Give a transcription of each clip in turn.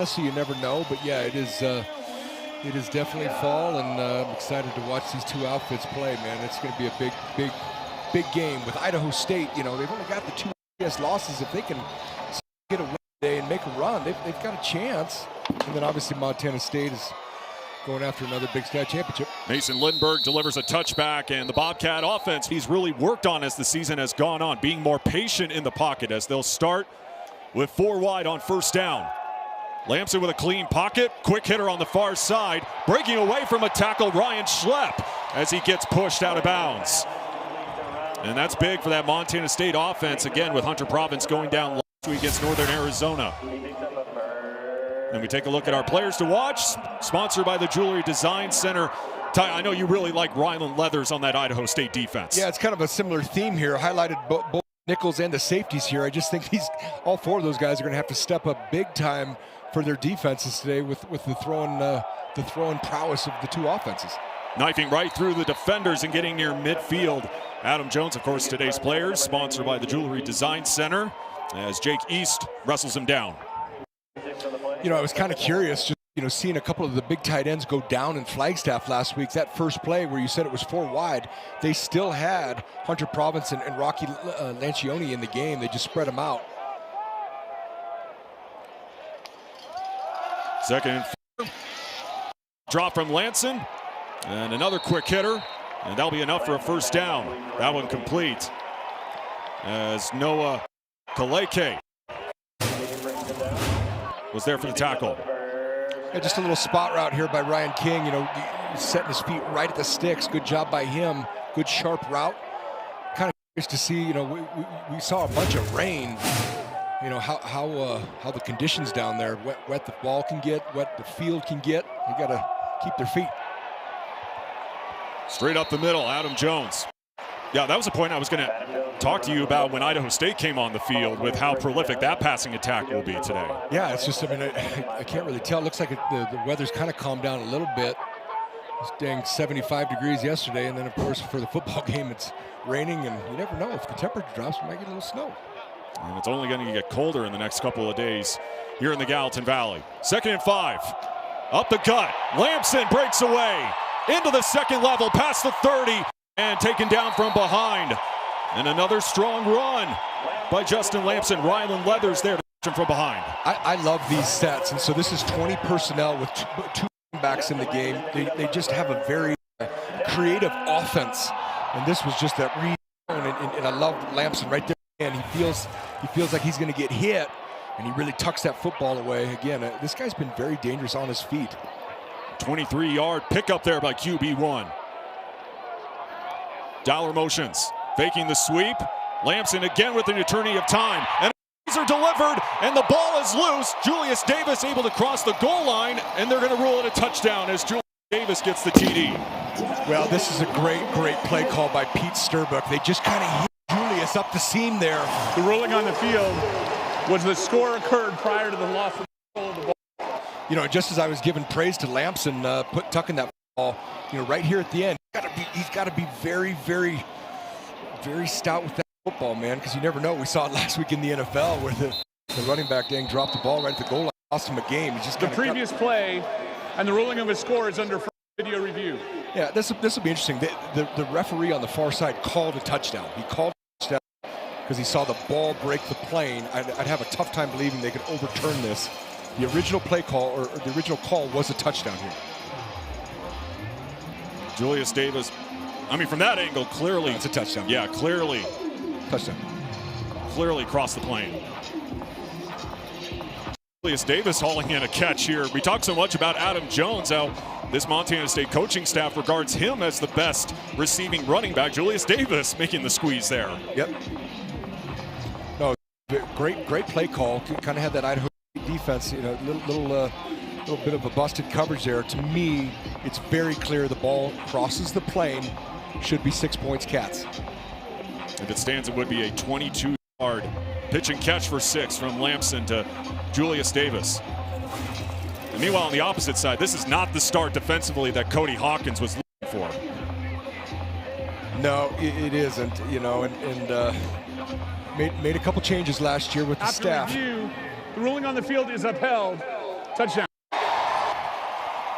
So you never know, but yeah, it is definitely fall, and I'm excited to watch these two outfits play, man. It's going to be a big game with Idaho State. You know, they've only got the two losses. If they can get a win today and make a run, they've got a chance. And then obviously Montana State is going after another Big Sky championship. Mason Lindbergh delivers a touchback, and the Bobcat offense he's really worked on as the season has gone on, being more patient in the pocket as they'll start with 4 wide on first down. Lamson with a clean pocket, quick hitter on the far side, breaking away from a tackle, Ryan Schlepp, as he gets pushed out of bounds. And that's big for that Montana State offense, again with Hunter Province going down last week against Northern Arizona. And we take a look at our players to watch, sponsored by the Jewelry Design Center. Ty, I know you really like Ryland Leathers on that Idaho State defense. Yeah, it's kind of a similar theme here, highlighted both nickels and the safeties here. I just think all 4 of those guys are going to have to step up big time for their defenses today with the throwing prowess of the two offenses. Knifing right through the defenders and getting near midfield. Adam Jones, of course, today's players, sponsored by the Jewelry Design Center, as Jake East wrestles him down. You know, I was kind of curious, just, you know, seeing a couple of the big tight ends go down in Flagstaff last week. That first play where you said it was 4 wide, they still had Hunter Province and Rocky Lancioni in the game. They just spread them out. Second and 4. Drop from Lanson. And another quick hitter. And that'll be enough for a first down. That one complete. As Noah Kaleke was there for the tackle. Yeah, just a little spot route here by Ryan King. You know, setting his feet right at the sticks. Good job by him. Good sharp route. Kind of curious to see, you know, we saw a bunch of rain. You know, how the conditions down there, wet the ball can get, wet the field can get. You got to keep their feet. Straight up the middle, Adam Jones. Yeah, that was a point I was going to talk to you about when Idaho State came on the field, with how prolific that passing attack will be today. Yeah, it's just, I mean, I can't really tell. It looks like the weather's kind of calmed down a little bit. It was dang 75 degrees yesterday, and then, of course, for the football game, it's raining, and you never know. If the temperature drops, we might get a little snow. And it's only going to get colder in the next couple of days here in the Gallatin Valley. 2nd and 5. Up the gut. Lamson breaks away into the second level, past the 30, and taken down from behind. And another strong run by Justin Lamson. Ryland Leathers there to catch him from behind. I love these sets, and so this is 20 personnel with two backs in the game. They just have a very creative offense, and this was just that read, and I love Lamson right there. And he feels like he's going to get hit, and he really tucks that football away. Again, this guy's been very dangerous on his feet. 23-yard pickup there by QB1. Dollar motions, faking the sweep. Lamson again with an eternity of time. And these are delivered, and the ball is loose. Julius Davis able to cross the goal line, and they're going to rule it a touchdown as Julius Davis gets the TD. Well, this is a great play call by Pete Sturbuck. They just kind of hit Julius up the seam there. The ruling on the field was the score occurred prior to the loss of control of the ball. You know, just as I was giving praise to Lamson, tucking that ball, you know, right here at the end, he's got to be very stout with that football, man, because you never know. We saw it last week in the NFL where the running back dropped the ball right at the goal line, lost him a game. He just the previous play and the ruling of a score is under video review. Yeah, this will be interesting. The referee on the far side called a touchdown. He called a touchdown because he saw the ball break the plane. I'd have a tough time believing they could overturn this. The original play call, or the original call, was a touchdown here. Julius Davis, I mean, from that angle, clearly. It's a touchdown. Yeah, clearly. Touchdown. Clearly crossed the plane. Julius Davis hauling in a catch here. We talk so much about Adam Jones, how this Montana State coaching staff regards him as the best receiving running back. Julius Davis making the squeeze there. Yep. No, great play call. Kind of had that Idaho defense, you know, little bit of a busted coverage there. To me, it's very clear the ball crosses the plane. Should be 6 points, Cats. If it stands, it would be a 22-yard pitch and catch for 6 from Lamson to Julius Davis. And meanwhile, on the opposite side, this is not the start defensively that Cody Hawkins was looking for. No, it isn't, you know, and made a couple changes last year with the After staff. Review, the ruling on the field is upheld. Touchdown.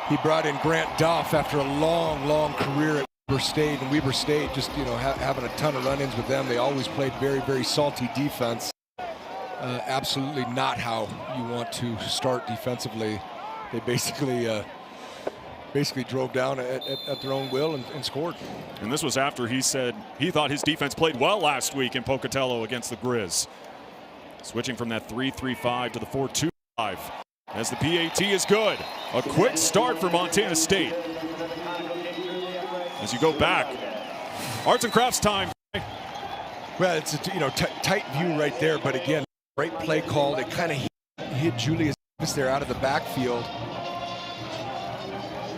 He brought in Grant Duff after a long career at Weber State, and Weber State just, having a ton of run-ins with them. They always played very salty defense. Absolutely not how you want to start defensively. They basically drove down at their own will and scored. And this was after he said he thought his defense played well last week in Pocatello against the Grizz. Switching from that 3-3-5 to the 4-2-5 as the PAT is good. A quick start for Montana State. As you go back, arts and crafts time. Well, it's a tight view right there, but again, great play call. It kind of hit Julius Davis there out of the backfield.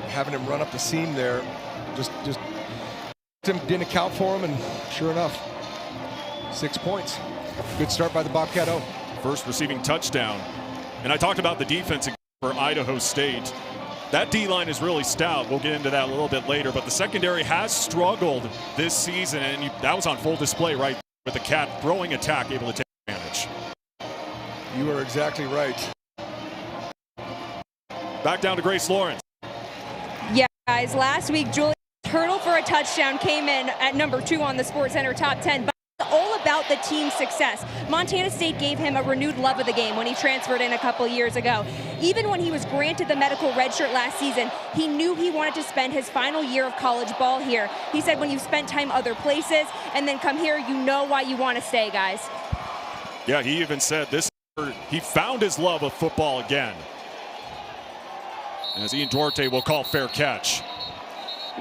Having him run up the seam there, just didn't account for him, and sure enough, 6 points. Good start by the Bobcat O. First receiving touchdown. And I talked about the defense for Idaho State. That D-line is really stout. We'll get into that a little bit later, but the secondary has struggled this season, and that was on full display right with the Cat throwing attack able to take advantage. You are exactly right. Back down to Grace Lawrence. Yeah, guys, last week, Julius hurdle for a touchdown came in at number 2 on the SportsCenter top 10. But it's all about the team's success. Montana State gave him a renewed love of the game when he transferred in a couple years ago. Even when he was granted the medical redshirt last season, he knew he wanted to spend his final year of college ball here. He said when you've spent time other places and then come here, you know why you want to stay, guys. Yeah, he even said this, he found his love of football again. As Ian Duarte will call fair catch.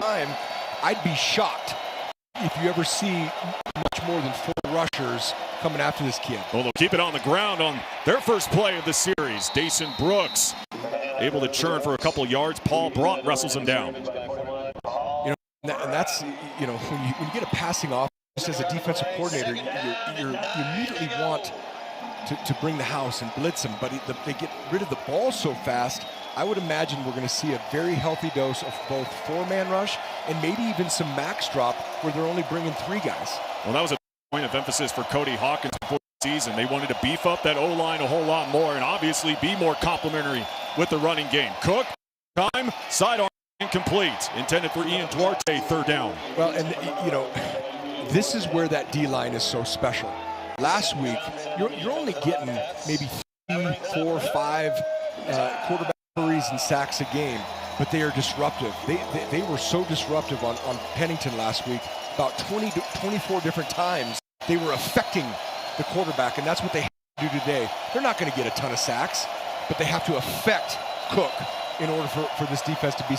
I'd be shocked if you ever see much more than 4 rushers coming after this kid. Well, they'll keep it on the ground on their first play of the series. Dason Brooks able to churn for a couple yards. Paul Brock wrestles him down. And that's, when you get a passing offense as a defensive coordinator, you immediately want to bring the house and blitz them, but they get rid of the ball so fast. I would imagine we're going to see a very healthy dose of both 4-man rush and maybe even some max drop where they're only bringing 3 guys. Well, that was a point of emphasis for Cody Hawkins before the season. They wanted to beef up that O-line a whole lot more and obviously be more complimentary with the running game. Cook, time, sidearm, incomplete. Intended for Ian Duarte, 3rd down. Well, and this is where that D-line is so special. Last week, you're only getting maybe 3, 4, 5 quarterback hurries and sacks a game, but they are disruptive. They were so disruptive on Pennington last week. About 20 to 24 different times they were affecting the quarterback, and that's what they have to do today. They're not going to get a ton of sacks, but they have to affect Cook in order for this defense to be.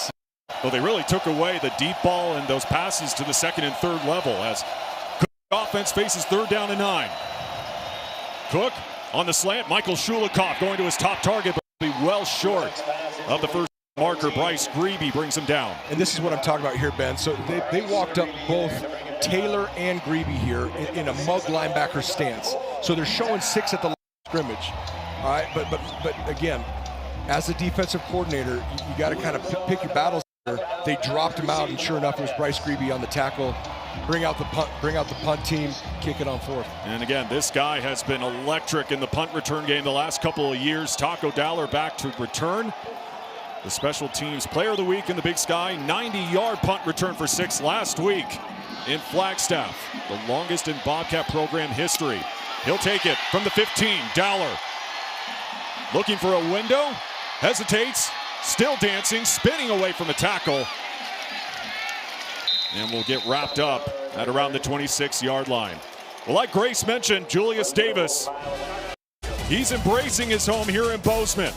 Well, they really took away the deep ball and those passes to the 2nd and 3rd level as Cook offense faces 3rd down and 9. Cook on the slant. Michael Shulikov going to his top target, but well short of the first marker. Bryce Grebe brings him down. And this is what I'm talking about here, Ben. So they walked up both Taylor and Grebe here in a mug linebacker stance. So they're showing 6 at the line of scrimmage. All right, but again, as a defensive coordinator, you got to kind of pick your battles here. They dropped him out, and sure enough, it was Bryce Grebe on the tackle. Bring out the punt team, kick it on 4th. And again, this guy has been electric in the punt return game the last couple of years. Taco Dowler back to return. The special teams player of the week in the Big Sky. 90-yard punt return for 6 last week in Flagstaff. The longest in Bobcat program history. He'll take it from the 15. Dowler looking for a window. Hesitates. Still dancing. Spinning away from the tackle. And we'll get wrapped up at around the 26-yard line. Well, like Grace mentioned, Julius Davis, he's embracing his home here in Bozeman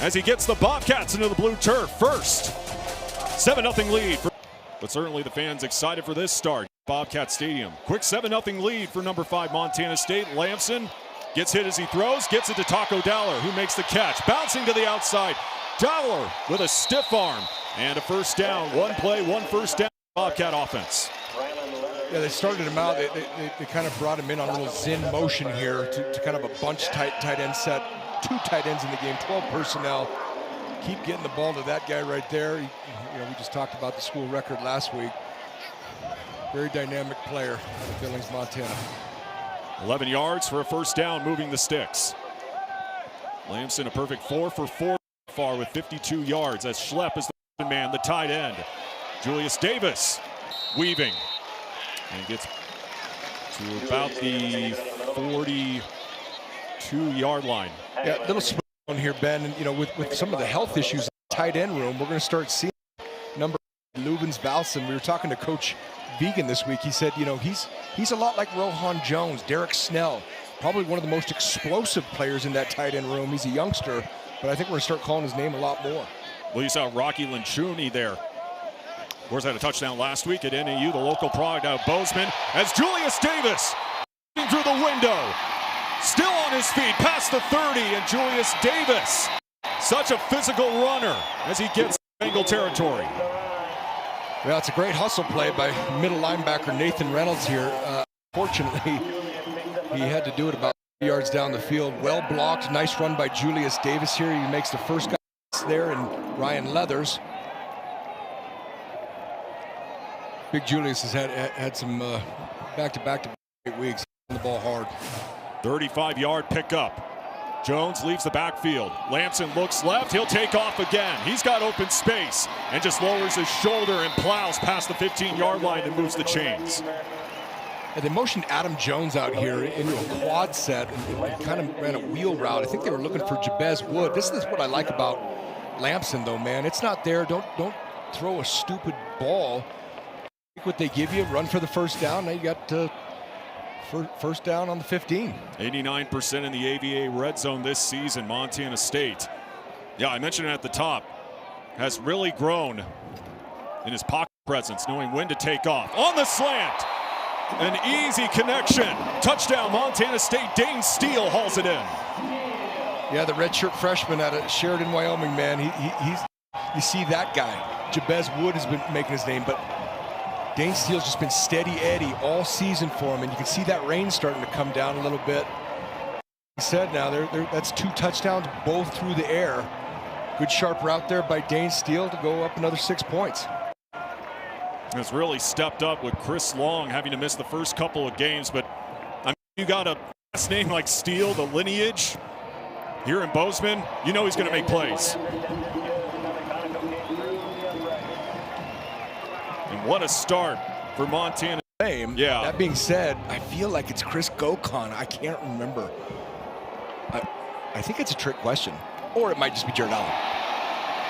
as he gets the Bobcats into the blue turf first. 7-0 lead. But certainly the fans excited for this start. Bobcat Stadium. Quick 7-0 lead for number 5 Montana State. Lamson gets hit as he throws, gets it to Taco Dowler, who makes the catch. Bouncing to the outside. Dowler with a stiff arm and a 1st down. 1 play, 1 first down. Bobcat offense. Yeah, they started him out. They kind of brought him in on a little Zen motion here to kind of a bunch tight end set. 2 tight ends in the game, 12 personnel. Keep getting the ball to that guy right there. We just talked about the school record last week. Very dynamic player out of Billings, Montana. 11 yards for a 1st down, moving the sticks. Lamson a perfect 4 for 4 far with 52 yards as Schlepp is the man, the tight end. Julius Davis weaving and gets to about the 42-yard line. Yeah, little split on here, Ben. And, you know, with some of the health issues in the tight end room, we're going to start seeing number Lubens Valson. We were talking to Coach Vegan this week. He said, you know, he's a lot like Rohan Jones, Derek Snell, probably one of the most explosive players in that tight end room. He's a youngster, but I think we're going to start calling his name a lot more. Well, you saw Rocky Linchuni there. Of course, had a touchdown last week at NAU, the local product out of Bozeman, as Julius Davis through the window. Still on his feet, past the 30, and Julius Davis, such a physical runner as he gets Bengal territory. Well, it's a great hustle play by middle linebacker Nathan Reynolds here. Fortunately, he had to do it about 3 yards down the field. Well blocked, nice run by Julius Davis here. He makes the first guy there, and Ryan Leathers. Big Julius has had some back-to-back weeks on the ball hard. 35-yard pickup. Jones leaves the backfield. Lamson looks left. He'll take off again. He's got open space and just lowers his shoulder and plows past the 15-yard line and moves the chains. And they motioned Adam Jones out here into a quad set and kind of ran a wheel route. I think they were looking for Jabez Wood. This is what I like about Lamson, though, man. It's not there. Don't throw a stupid ball. Take what they give you. Run for the first down. Now you got first down on the 15. 89% in the AVA red zone this season. Montana State, yeah, I mentioned it at the top, has really grown in his pocket presence, knowing when to take off. On the slant, an easy connection. Touchdown, Montana State. Dane Steele hauls it in. Yeah, the redshirt freshman out of Sheridan, Wyoming, man. He's you see that guy. Jabez Wood has been making his name, but Dane Steele's just been steady Eddie all season for him, and you can see that rain starting to come down a little bit. He said now that's 2 touchdowns, both through the air. Good sharp route there by Dane Steele to go up another 6 points. It's really stepped up with Chris Long having to miss the first couple of games, but I mean, you got a last name like Steele, the lineage here in Bozeman, you know he's going to make plays. And what a start for Montana. Yeah. That being said, I feel like it's Chris Gokon. I can't remember. I think it's a trick question, or it might just be Jared Allen.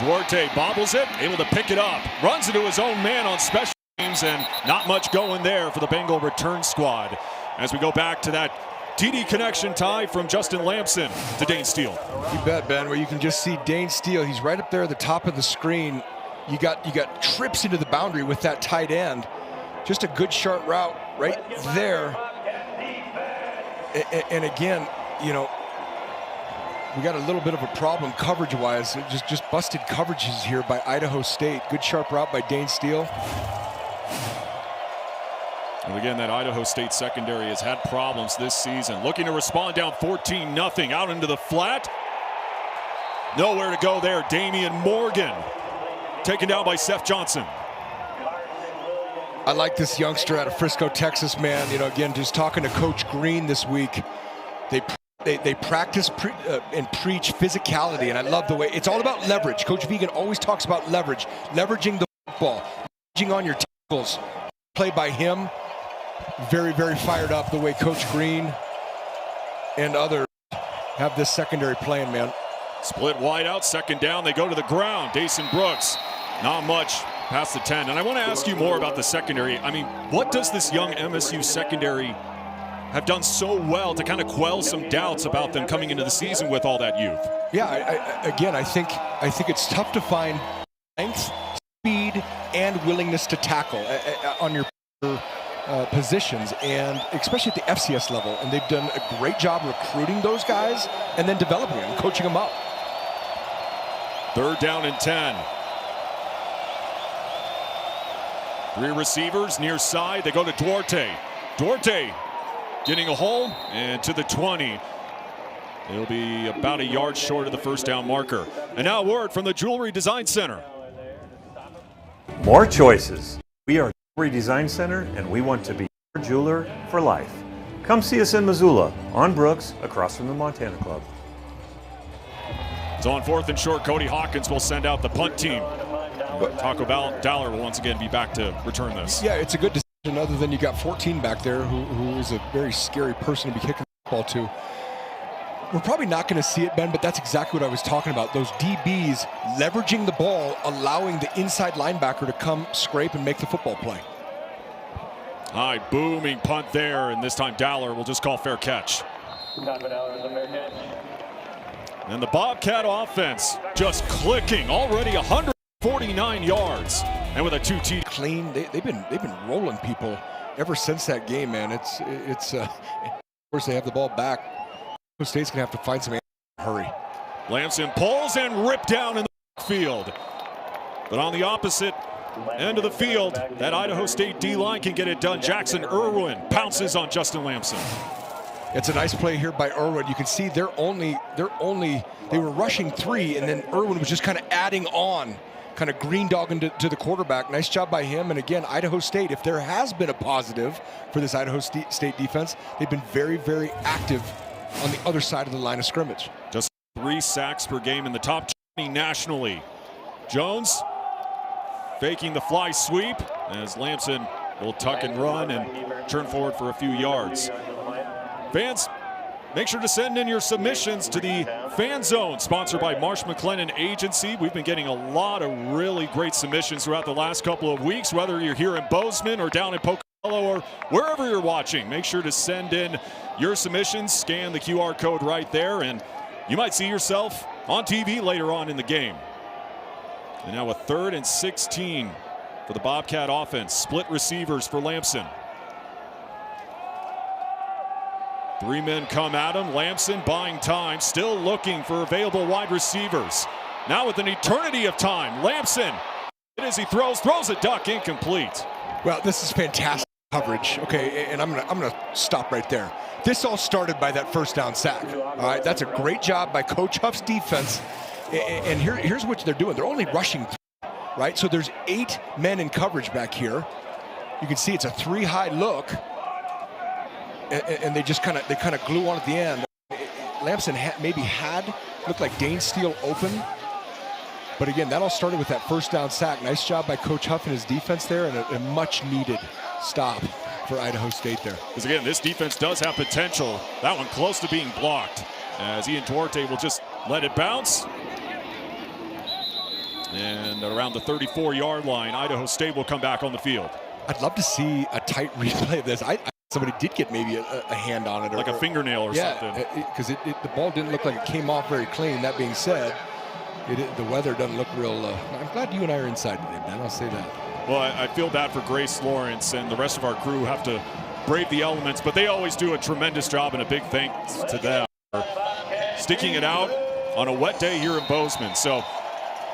Duarte bobbles it, able to pick it up, runs into his own man on special teams, and not much going there for the Bengal return squad. As we go back to that TD connection tie from Justin Lamson to Dane Steele. You bet, Ben, where you can just see Dane Steele. He's right up there at the top of the screen. You got trips into the boundary with that tight end. Just a good sharp route right there. And again, you know, we got a little bit of a problem coverage-wise. Just busted coverages here by Idaho State. Good sharp route by Dane Steele. And again, that Idaho State secondary has had problems this season. Looking to respond down 14-0 out into the flat. Nowhere to go there. Damian Morgan taken down by Seth Johnson. I like this youngster out of Frisco, Texas, man. You know, again, just talking to Coach Green this week. They practice and preach physicality, and I love the way it's all about leverage. Coach Vegan always talks about leverage, leveraging the football, leveraging on your tackles. Play by him. Very, very fired up the way Coach Green and others have this secondary playing, man. Split wide out, second down. They go to the ground. Dason Brooks, not much past the 10. And I want to ask you more about the secondary. I mean, what does this young MSU secondary have done so well to kind of quell some doubts about them coming into the season with all that youth? Yeah, I think it's tough to find length, speed, and willingness to tackle on your positions, and especially at the FCS level. And they've done a great job recruiting those guys and then developing them, coaching them up. 3rd down and 10. 3 receivers near side. They go to Duarte. Duarte getting a hole and to the 20. It'll be about a yard short of the first down marker. And now a word from the Jewelry Design Center. More choices. We are Jewelry Design Center, and we want to be your jeweler for life. Come see us in Missoula, on Brooks, across from the Montana Club. So on 4th and short, Cody Hawkins will send out the punt team. Taco Dowler will once again be back to return this. Yeah, it's a good decision other than you got 14 back there who is a very scary person to be kicking the ball to. We're probably not going to see it, Ben, but that's exactly what I was talking about. Those DBs leveraging the ball, allowing the inside linebacker to come scrape and make the football play. High booming punt there, and this time Dowler will just call fair catch. And the Bobcat offense just clicking, already 149 yards, and with a 2T clean. They've been rolling people ever since that game, man. Of course they have the ball back. State's gonna have to find some hurry. Lamson pulls and ripped down in the field, but on the opposite end of the field, that Idaho State D-line can get it done. Jackson Irwin pounces on Justin Lamson. It's a nice play here by Irwin. You can see they were rushing 3, and then Irwin was just kind of adding on, kind of green dogging to the quarterback. Nice job by him. And again, Idaho State, if there has been a positive for this Idaho State defense, they've been very, very active on the other side of the line of scrimmage. Just 3 sacks per game in the top 20 nationally. Jones faking the fly sweep as Lamson will tuck and run and turn forward for a few yards. Fans, make sure to send in your submissions to the Fan Zone, sponsored by Marsh McLennan Agency. We've been getting a lot of really great submissions throughout the last couple of weeks, whether you're here in Bozeman or down in Pocatello or wherever you're watching. Make sure to send in your submissions, scan the QR code right there, and you might see yourself on TV later on in the game. And now a 3rd and 16 for the Bobcat offense. Split receivers for Lamson. 3 men come at him. Lamson buying time, still looking for available wide receivers. Now with an eternity of time, Lamson, as he throws a duck, incomplete. Well, this is fantastic coverage. Okay, and I'm gonna stop right there. This all started by that first down sack. All right, that's a great job by Coach Huff's defense. And here's what they're doing. They're only rushing 3, right? So there's 8 men in coverage back here. You can see it's a 3 high look. And they just kind of glue on at the end. Lamson looked like Dane Steele open. But again, that all started with that first down sack. Nice job by Coach Huff and his defense there, and a much needed stop for Idaho State there. Because again, this defense does have potential. That one close to being blocked, as Ian Duarte will just let it bounce. And around the 34-yard line, Idaho State will come back on the field. I'd love to see a tight replay of this. Somebody did get maybe a hand on it. Like a fingernail or something. Yeah, because the ball didn't look like it came off very clean. That being said, the weather doesn't look real. I'm glad you and I are inside today, man. I'll say that. Well, I feel bad for Grace Lawrence and the rest of our crew who have to brave the elements, but they always do a tremendous job, and a big thanks to them for sticking it out on a wet day here in Bozeman. So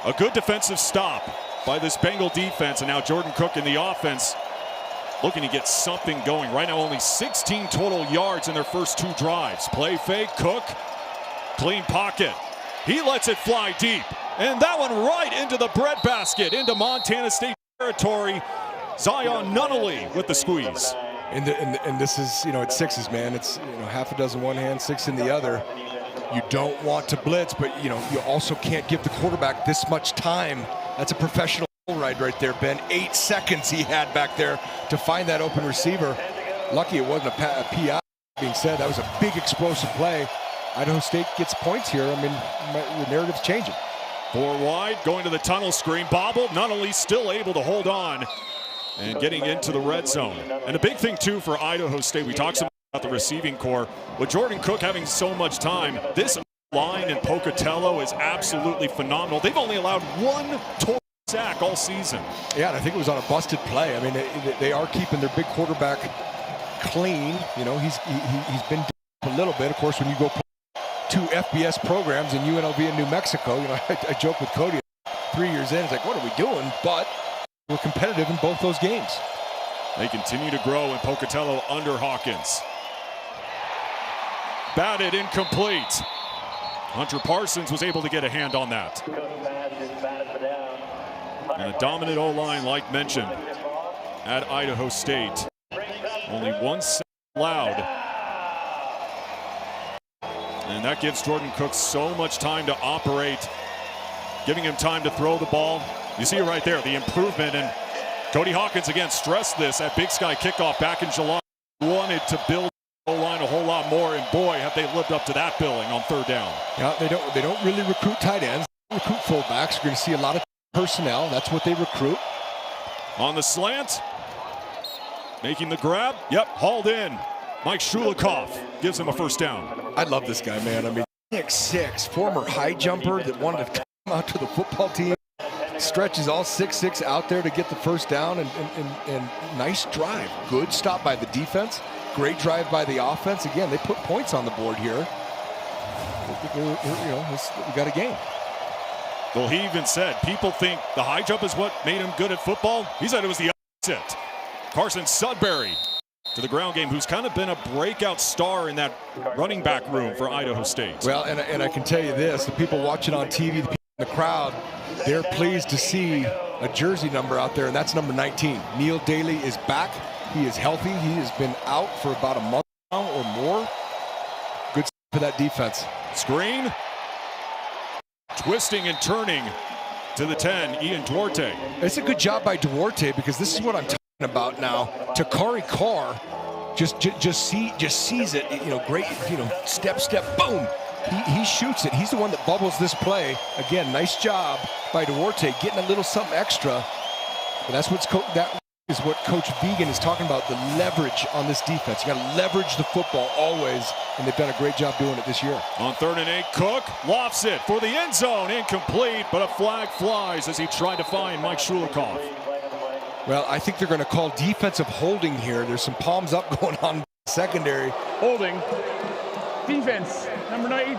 a good defensive stop by this Bengal defense, and now Jordan Cook in the offense looking to get something going. Right now only 16 total yards in their first 2 drives. Play fake, Cook, clean pocket. He lets it fly deep, and that one right into the breadbasket, into Montana State territory. Zion Nunnally with the squeeze. And this is, it's 6s, man. It's, half a dozen one hand, 6 in the other. You don't want to blitz, but, you also can't give the quarterback this much time. That's a professional ride right there, Ben. 8 seconds he had back there to find that open receiver. Lucky it wasn't a PI. Being said, that was a big explosive play. Idaho State gets points here. I mean, the narrative's changing. 4 wide, going to the tunnel screen. Bobbled, Nunnally still able to hold on and getting into the red zone. And a big thing, too, for Idaho State, we talked about the receiving core. With Jordan Cook having so much time, this line in Pocatello is absolutely phenomenal. They've only allowed 1 total sack all season. Yeah, and I think it was on a busted play. I mean, they are keeping their big quarterback clean. He's been a little bit. Of course, when you go play 2 FBS programs in UNLV and New Mexico, I joke with Cody 3 years in, it's like, what are we doing? But we're competitive in both those games. They continue to grow in Pocatello under Hawkins. Batted, incomplete. Hunter Parsons was able to get a hand on that. And a dominant O-line, like mentioned, at Idaho State. Only 1 sack allowed. And that gives Jordan Cook so much time to operate, giving him time to throw the ball. You see it right there, the improvement. And Cody Hawkins again stressed this at Big Sky kickoff back in July. Wanted to build the line a whole lot more, and boy, have they lived up to that billing on third down. Yeah, they don't really recruit tight ends. They recruit fullbacks. You're going to see a lot of personnel. That's what they recruit. On the slant, making the grab. Yep, hauled in. Mike Shulikov gives him a first down. I love this guy, man. I mean, 6'6", former high jumper that wanted to come out to the football team. Stretches all 6'6" out there to get the first down, and nice drive. Good stop by the defense. Great drive by the offense. Again, they put points on the board here. We got a game. Well, he even said people think the high jump is what made him good at football. He said it was the opposite. Carson Sudbury to the ground game, who's kind of been a breakout star in that running back room for Idaho State. Well, and I can tell you this, the people watching on TV, the people in the crowd, they're pleased to see a jersey number out there, and that's number 19. Neil Daly is back. He is healthy. He has been out for about a month now or more. Good for that defense. Screen. Twisting and turning to the 10, Ian Duarte. It's a good job by Duarte, because this is what I'm talking about now. Takari Carr just sees it. Great. Step, boom. He shoots it. He's the one that bubbles this play. Again, nice job by Duarte, getting a little something extra. But that's that is what Coach Vegan is talking about, the leverage on this defense. You got to leverage the football always, and they've done a great job doing it this year. On 3rd and 8, Cook lofts it for the end zone. Incomplete, but a flag flies as he tried to find Mike Shulikov. Well, I think they're going to call defensive holding here. There's some palms up going on in the secondary. Holding. Defense, number 18.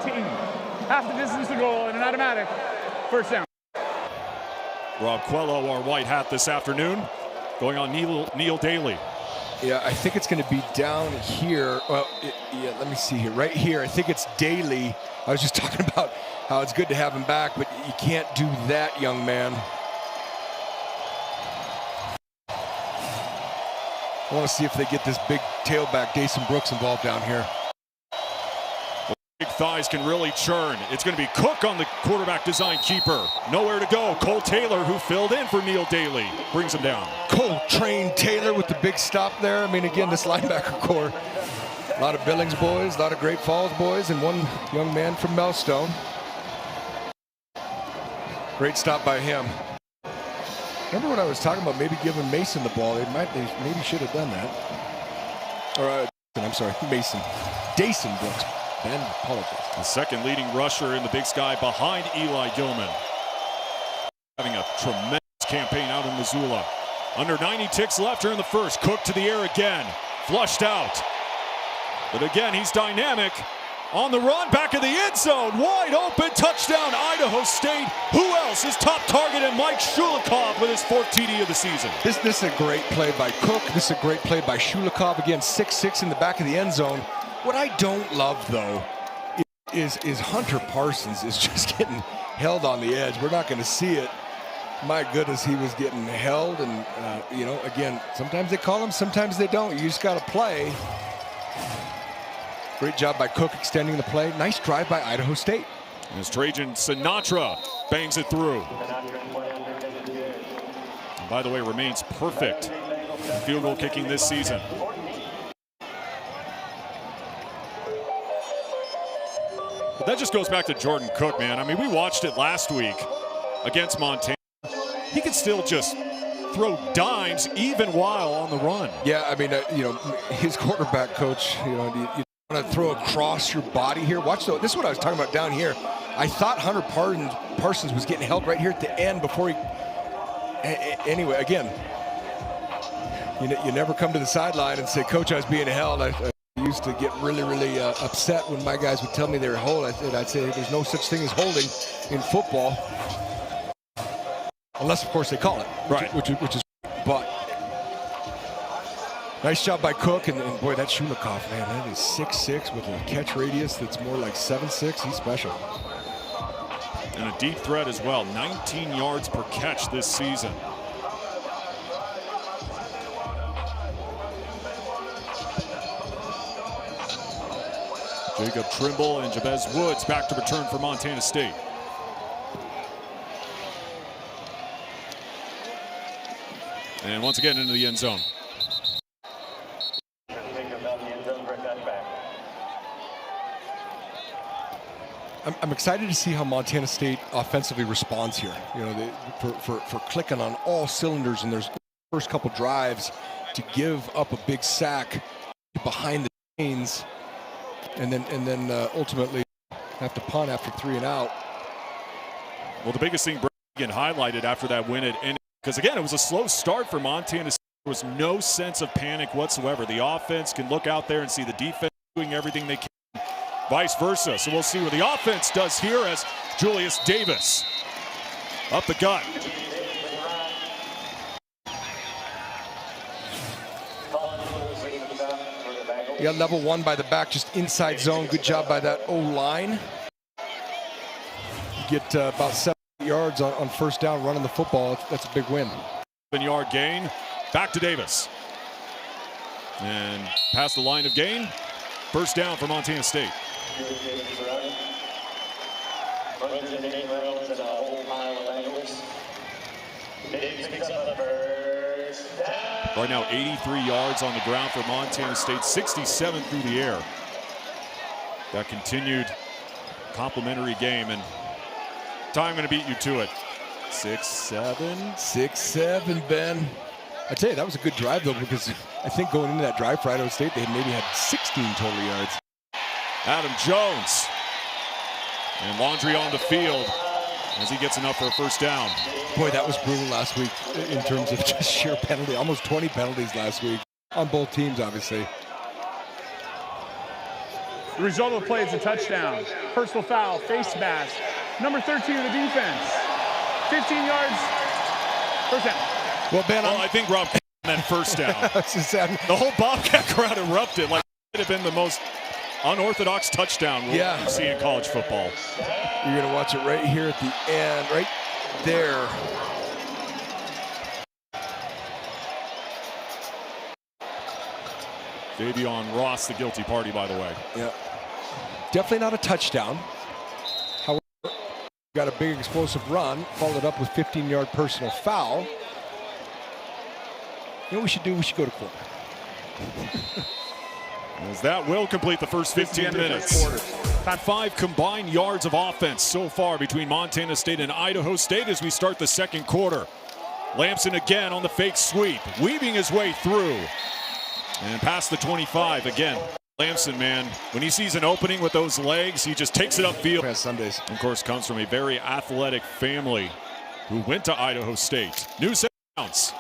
Half the distance to goal and an automatic. First down. Rob Quello, our white hat this afternoon, going on Neil Daly. Yeah, I think it's going to be down here. Well, let me see here. Right here, I think it's Daly. I was just talking about how it's good to have him back, but you can't do that, young man. I want to see if they get this big tailback, Dason Brooks, involved down here. Big thighs can really churn. It's going to be Cook on the quarterback design keeper. Nowhere to go. Cole Taylor, who filled in for Neil Daly, brings him down. Coltrane Taylor with the big stop there. I mean, again, this linebacker core. A lot of Billings boys, a lot of Great Falls boys, and one young man from Melstone. Great stop by him. Remember when I was talking about maybe giving Mason the ball? They maybe should have done that. Or, I'm sorry, Mason. Dason Brooks. Ben, apologize. The second leading rusher in the Big Sky behind Eli Gilman. Having a tremendous campaign out in Missoula. Under 90 ticks left here in the first. Cook to the air again. Flushed out. But again, he's dynamic. On the run, back of the end zone. Wide open, touchdown, Idaho State. Who else is top target? And Mike Shulikov with his 4th TD of the season. This is a great play by Cook. This is a great play by Shulikov. Again, 6'6" in the back of the end zone. What I don't love, though, is Hunter Parsons is just getting held on the edge. We're not going to see it. My goodness, he was getting held. And, again, sometimes they call him, sometimes they don't. You just got to play. Great job by Cook extending the play. Nice drive by Idaho State. As Trajan Sinatra bangs it through. And by the way, remains perfect in field goal kicking this season. But that just goes back to Jordan Cook, man. I mean, we watched it last week against Montana. He could still just throw dimes even while on the run. Yeah, I mean, his quarterback coach, you want to throw across your body here. Watch, though. This is what I was talking about down here. I thought Hunter Parsons was getting held right here at the end before he. Anyway, again, you never come to the sideline and say, "Coach, I was being held." I used to get really upset when my guys would tell me they were holding. I'd say there's no such thing as holding in football, unless, of course, they call it. Right. Which is, but. Nice job by Cook, and boy, that Shulikov, man, that is 6'6" with a catch radius that's more like 7'6". He's special. And a deep threat as well. 19 yards per catch this season. Jacob Trimble and Jabez Woods back to return for Montana State. And once again into the end zone. I'm excited to see how Montana State offensively responds here. You know, for clicking on all cylinders in their first couple drives to give up a big sack behind the chains, and then ultimately have to punt after 3 and out. Well, the biggest thing Brady highlighted after that win at N, because again, it was a slow start for Montana State. There was no sense of panic whatsoever. The offense can look out there and see the defense doing everything they can. Vice versa. So we'll see what the offense does here as Julius Davis up the gut. Yeah, level 1 by the back, just inside zone. Good job by that O-line. Get about 7 yards on first down running the football. That's a big win. 7-yard gain. Back to Davis. And past the line of gain. First down for Montana State. Right now 83 yards on the ground for Montana State, 67 through the air. That continued complimentary game, and time going to beat you to it. 6-7. 6-7, Ben. I tell you, that was a good drive, though, because I think going into that drive for Idaho State, they maybe had 16 total yards. Adam Jones. And Laundry on the field as he gets enough for a first down. Boy, that was brutal last week in terms of just sheer penalty. Almost 20 penalties last week on both teams, obviously. The result of the play is a touchdown. Personal foul, face mask. Number 13 of the defense. 15 yards, first down. Well, Ben, I think Rob that first down. The whole Bobcat crowd erupted like it would have been the most unorthodox touchdown we'll see in college football. You're going to watch it right here at the end, right there. Davion Ross, the guilty party, by the way. Yeah. Definitely not a touchdown. However, got a big explosive run, followed up with 15-yard personal foul. You know what we should do? We should go to quarter. As that will complete the first 15 minutes. 5 combined yards of offense so far between Montana State and Idaho State as we start the second quarter. Lamson again on the fake sweep, weaving his way through. And past the 25 again. Lamson, man, when he sees an opening with those legs, he just takes it upfield. Sundays. Of course, comes from a very athletic family who went to Idaho State. New sounds.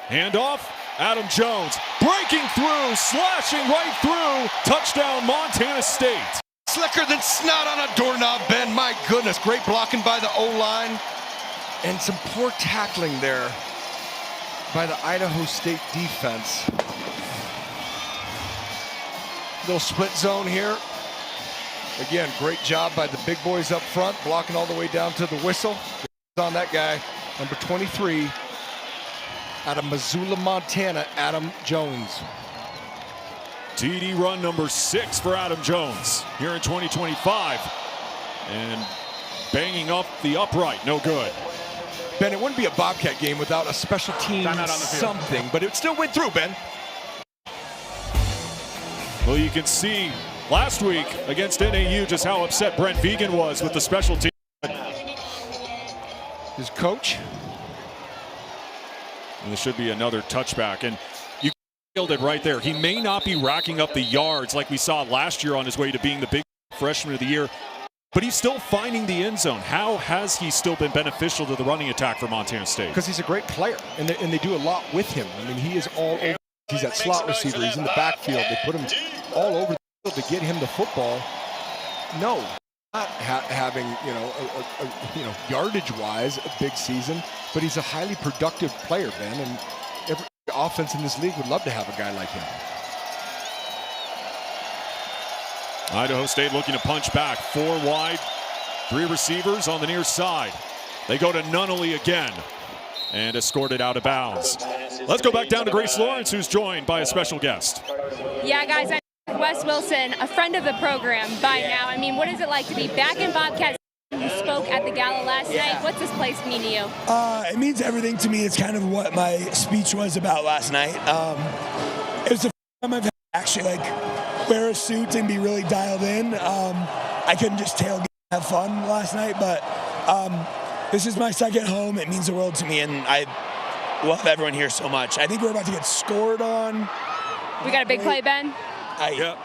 Handoff. Adam Jones breaking through, slashing right through. Touchdown, Montana State. Slicker than snot on a doorknob, Ben. My goodness, great blocking by the O-line. And some poor tackling there by the Idaho State defense. Little split zone here. Again, great job by the big boys up front, blocking all the way down to the whistle. On that guy, number 23. Out of Missoula, Montana, Adam Jones. TD run number 6 for Adam Jones here in 2025. And banging up the upright, no good. Ben, it wouldn't be a Bobcat game without a special team something, but it still went through, Ben. Well, you can see last week against NAU just how upset Brent Vegan was with the special team. His coach. And there should be another touchback. And you killed it right there. He may not be racking up the yards like we saw last year on his way to being the big freshman of the year, but he's still finding the end zone. How has he still been beneficial to the running attack for Montana State? Because he's a great player, and they do a lot with him. I mean, he is all over. He's that slot receiver. He's in the backfield. They put him all over the field to get him the football. No, not having, yardage-wise, a big season, but he's a highly productive player, Ben, and every offense in this league would love to have a guy like him. Idaho State looking to punch back. 4 wide, 3 receivers on the near side. They go to Nunnally again and escorted out of bounds. Let's go back down to Grace Lawrence, who's joined by a special guest. Yeah, guys, Wes Wilson, a friend of the program by now. I mean, what is it like to be back in Bobcat? You spoke at the gala last night. What's this place mean to you? It means everything to me. It's kind of what my speech was about last night. It was the first time I've had to actually wear a suit and be really dialed in. I couldn't just tailgate and have fun last night, but this is my second home. It means the world to me, and I love everyone here so much. I think we're about to get scored on. We got a big play, Ben?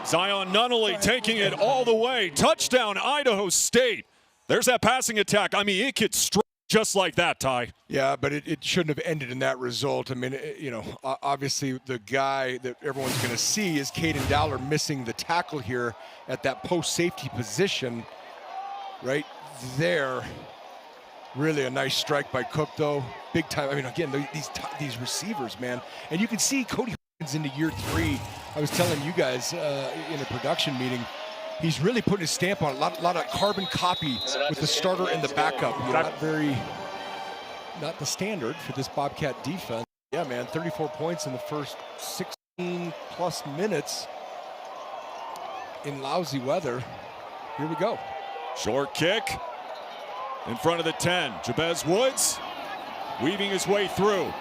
Zion Nunnally taking it all the way. Touchdown, Idaho State. There's that passing attack. I mean, it could strike just like that, Ty. Yeah, but it shouldn't have ended in that result. I mean, obviously the guy that everyone's going to see is Caden Dowler missing the tackle here at that post-safety position right there. Really a nice strike by Cook, though. Big time. I mean, again, these receivers, man. And you can see Cody Hawkins into year 3. I was telling you guys in a production meeting, he's really putting his stamp on it. A lot of carbon copy with the starter and the backup. Not the standard for this Bobcat defense. Yeah, man, 34 points in the first 16-plus minutes in lousy weather. Here we go. Short kick in front of the 10. Jabez Woods weaving his way through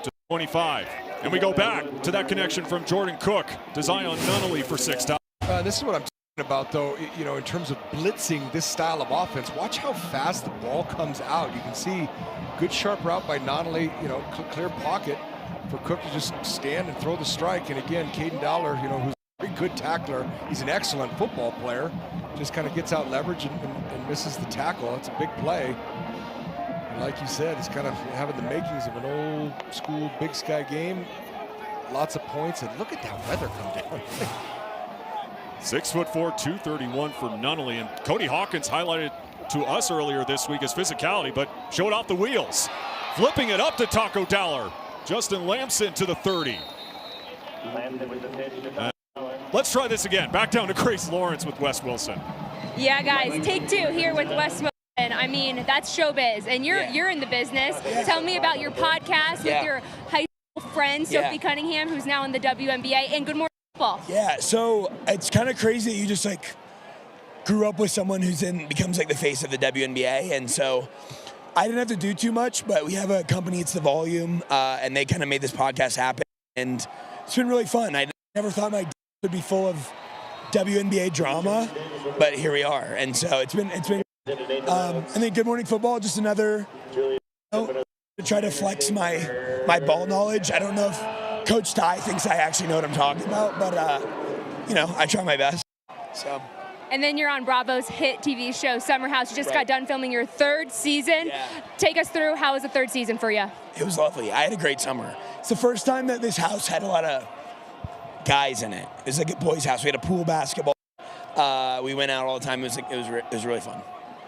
to 25. And we go back to that connection from Jordan Cook to Zion Nunnally for 6 touchdowns. This is what I'm talking about, though, in terms of blitzing this style of offense. Watch how fast the ball comes out. You can see good sharp route by Nunnally, clear pocket for Cook to just stand and throw the strike. And again, Caden Dowler, who's a very good tackler. He's an excellent football player. Just kind of gets out leverage and misses the tackle. That's a big play. And like you said, it's kind of having the makings of an old school Big Sky game. Lots of points, and look at that weather come down. 6'4", 231 for Nunnally. And Cody Hawkins highlighted to us earlier this week his physicality, but showed off the wheels. Flipping it up to Taco Dowler. Justin Lamson to the 30. Let's try this again. Back down to Grace Lawrence with Wes Wilson. Yeah, guys, take 2 here with Wes Wilson. I mean, that's showbiz, and you're in the business. Tell me about your podcast with your high school friend, Sophie Cunningham, who's now in the WNBA, and Good Morning Football. Yeah, so it's kind of crazy that you just grew up with someone becomes the face of the WNBA, and so I didn't have to do too much, but we have a company, it's The Volume, and they kind of made this podcast happen, and it's been really fun. I never thought my would be full of WNBA drama, but here we are, and so it's been. I think Good Morning Football, just another to try to flex my ball knowledge. I don't know if Coach Ty thinks I actually know what I'm talking about, but I try my best. So. And then you're on Bravo's hit TV show Summer House. You just got done filming your 3rd season. Yeah. Take us through, how was the 3rd season for you? It was lovely. I had a great summer. It's the first time that this house had a lot of guys in it. It was like a boys' house. We had a pool basketball. We went out all the time. It was really fun.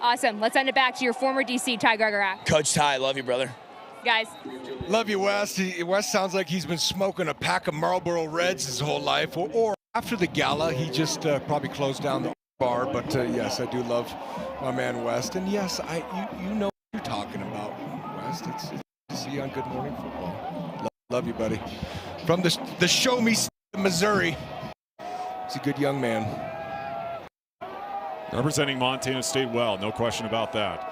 Awesome. Let's send it back to your former DC, Ty Gregorak. Coach Ty, love you, brother. Guys. Love you, Wes. Wes sounds like he's been smoking a pack of Marlboro Reds his whole life. Or after the gala, he just probably closed down the bar. But yes, I do love my man West. And yes, you know what you're talking about, West. It's good to see you on Good Morning Football. Love you, buddy. From the Show Me Missouri. He's a good young man. Representing Montana State well, no question about that.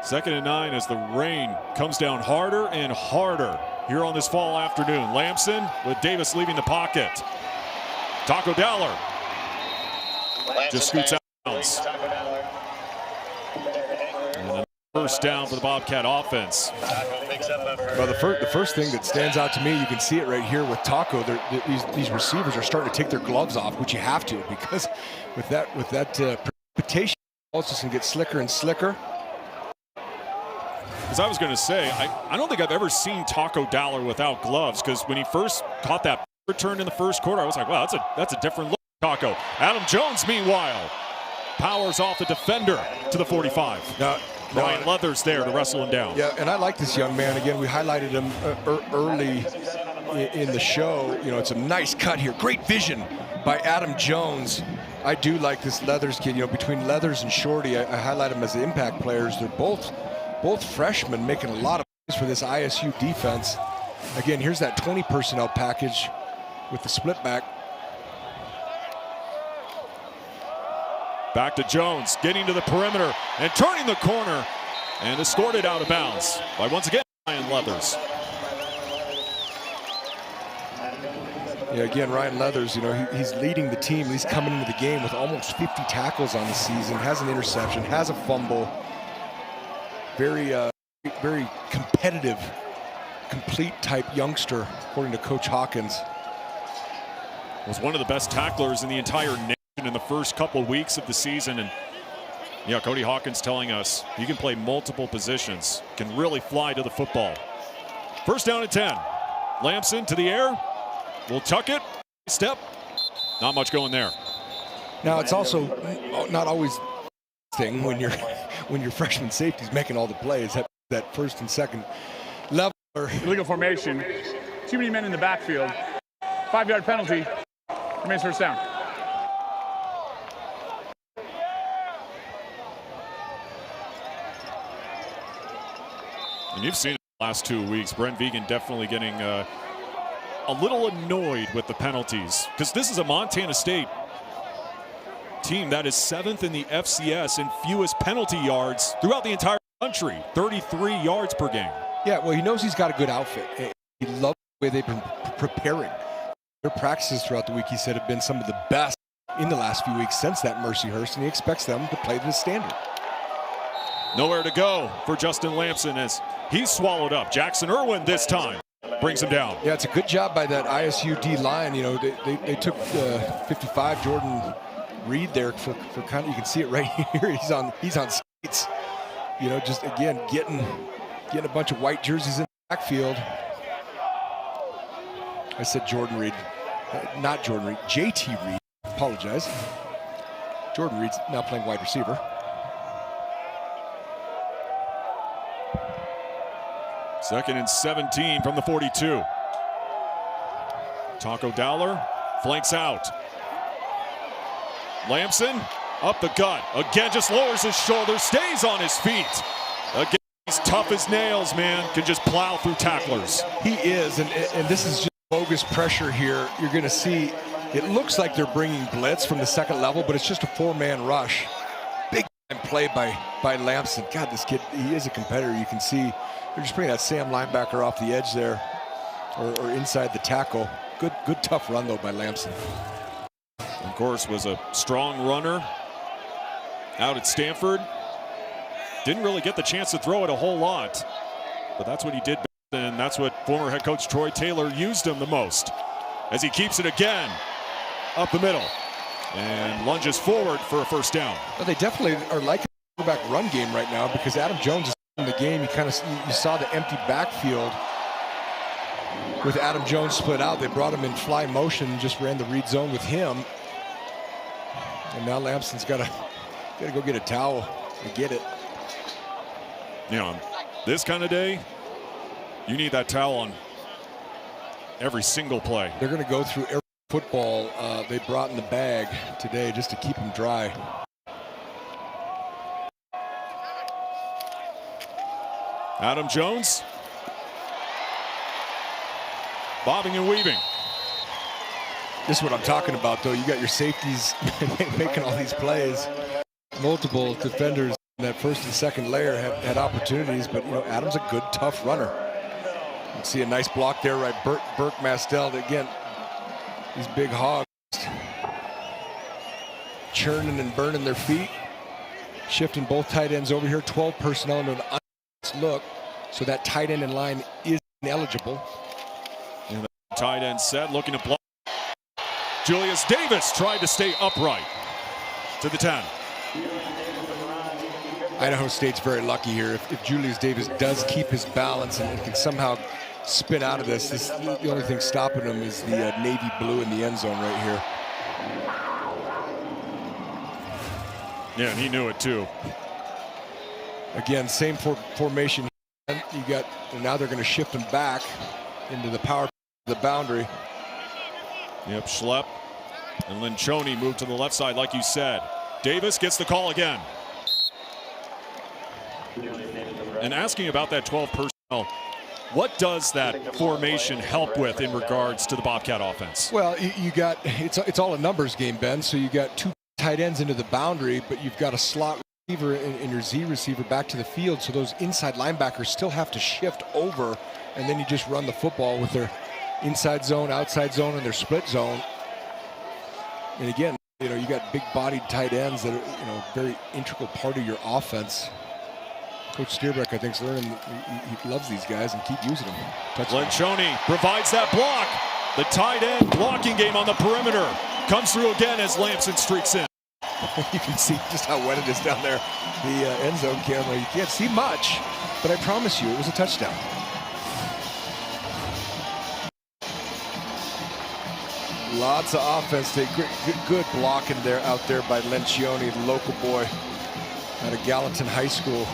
2nd and 9 as the rain comes down harder and harder here on this fall afternoon. Lamson with Davis leaving the pocket. Taco Dowler just scoots out of bounds. And first down for the Bobcat offense. Well, the first thing that stands out to me, you can see it right here with Taco. These receivers are starting to take their gloves off, which you have to, because with that precipitation, it's just gonna get slicker and slicker. As I was going to say, I don't think I've ever seen Taco Dowler without gloves, because when he first caught that return in the first quarter, I was like, wow, that's a different look, Taco. Adam Jones, meanwhile, powers off the defender to the 45. Ryan Leathers there to wrestle him down. Yeah, and I like this young man. Again, we highlighted him early in the show. It's a nice cut here. Great vision by Adam Jones. I do like this Leathers kid. Between Leathers and Shorty, I highlight them as the impact players. They're both freshmen making a lot of plays for this ISU defense. Again, here's that 20 personnel package with the split back. Back to Jones, getting to the perimeter and turning the corner, and escorted out of bounds by, once again, Ryan Leathers. Yeah, again, Ryan Leathers, you know, he's leading the team. He's coming into the game with almost 50 tackles on the season, has an interception, has a fumble. Very, very competitive, complete type youngster, according to Coach Hawkins. Was one of the best tacklers in the entire nation in the first couple weeks of the season. And yeah, Cody Hawkins telling us he can play multiple positions, can really fly to the football. First down and 10. Lamson to the air. Will tuck it. Step. Not much going there. Now it's also not always a thing when your freshman safety's making all the plays. That first and second level. Illegal formation. Too many men in the backfield. 5-yard penalty. Remains first down. And you've seen it the last 2 weeks. Brent Vegan definitely getting a little annoyed with the penalties, because this is a Montana State team that is 7th in the FCS in fewest penalty yards throughout the entire country, 33 yards per game. Yeah, well, he knows he's got a good outfit. He loves the way they've been preparing. Their practices throughout the week, he said, have been some of the best in the last few weeks since that Mercyhurst, and he expects them to play to the standard. Nowhere to go for Justin Lamson as he's swallowed up. Jackson Irwin this time brings him down. Yeah, it's a good job by that ISU D line. You know, they took 55 Jordan Reed there for kind of, you can see it right here. He's on skates. You know, just again getting a bunch of white jerseys in the backfield. I said Jordan Reed, not Jordan Reed. JT Reed. Apologize. Jordan Reed's now playing wide receiver. Second and 17 from the 42. Taco Dowler flanks out. Lamson up the gut. Again, just lowers his shoulders, stays on his feet. Again, he's tough as nails, man. Can just plow through tacklers. He is, and this is just bogus pressure here. You're going to see, it looks like they're bringing blitz from the second level, but it's just a 4-man rush. Big time play by Lamson. God, this kid, he is a competitor. You can see they're just bringing that Sam linebacker off the edge there, or inside the tackle. Good tough run, though, by Lamson. Of course, was a strong runner out at Stanford. Didn't really get the chance to throw it a whole lot, but that's what he did, and that's what former head coach Troy Taylor used him the most, as he keeps it again up the middle and lunges forward for a first down. Well, they definitely are liking the quarterback run game right now, because Adam Jones is in the game. You saw the empty backfield with Adam Jones split out. They brought him in fly motion, just ran the read zone with him. And now Lamson's got to go get a towel and get it. You know, this kind of day, you need that towel on every single play. They're going to go through every football they brought in the bag today just to keep them dry. Adam Jones bobbing and weaving. This is what I'm talking about, though. You got your safeties making all these plays. Multiple defenders in that first and second layer had opportunities, but, you know, Adam's a good, tough runner. You can see a nice block there, right? Burke Mastel, again, these big hogs churning and burning their feet. Shifting both tight ends over here. 12 personnel into an unbalanced look, so that tight end in line is ineligible. And the tight end set, looking to block. Julius Davis tried to stay upright to the 10. Idaho State's very lucky here. If Julius Davis does keep his balance and can somehow spin out of this, the only thing stopping him is the navy blue in the end zone right here. Yeah, and he knew it too. Again, same formation. You got, and now they're going to shift him back into the power, the boundary. Yep, Schlepp and Linchoni move to the left side, like you said. Davis gets the call again. And asking about that 12 personnel, What does that formation help with in regards to the Bobcat offense? Well, you got it's all a numbers game, Ben. So you got two tight ends into the boundary, but you've got a slot receiver and your Z receiver back to the field. So those inside linebackers still have to shift over, and then you just run the football with their inside zone, outside zone, and their split zone. And again, you know, you got big-bodied tight ends that are, you know, very integral part of your offense. Coach Steerbeck, I think, is learning. He loves these guys and keep using them. Lencioni provides that block. The tight end blocking game on the perimeter comes through again as Lamson streaks in. You can see just how wet it is down there. The end zone camera. You can't see much, but I promise you, it was a touchdown. Lots of offense. Good blocking there out there by Lencioni, the local boy out of Gallatin High School.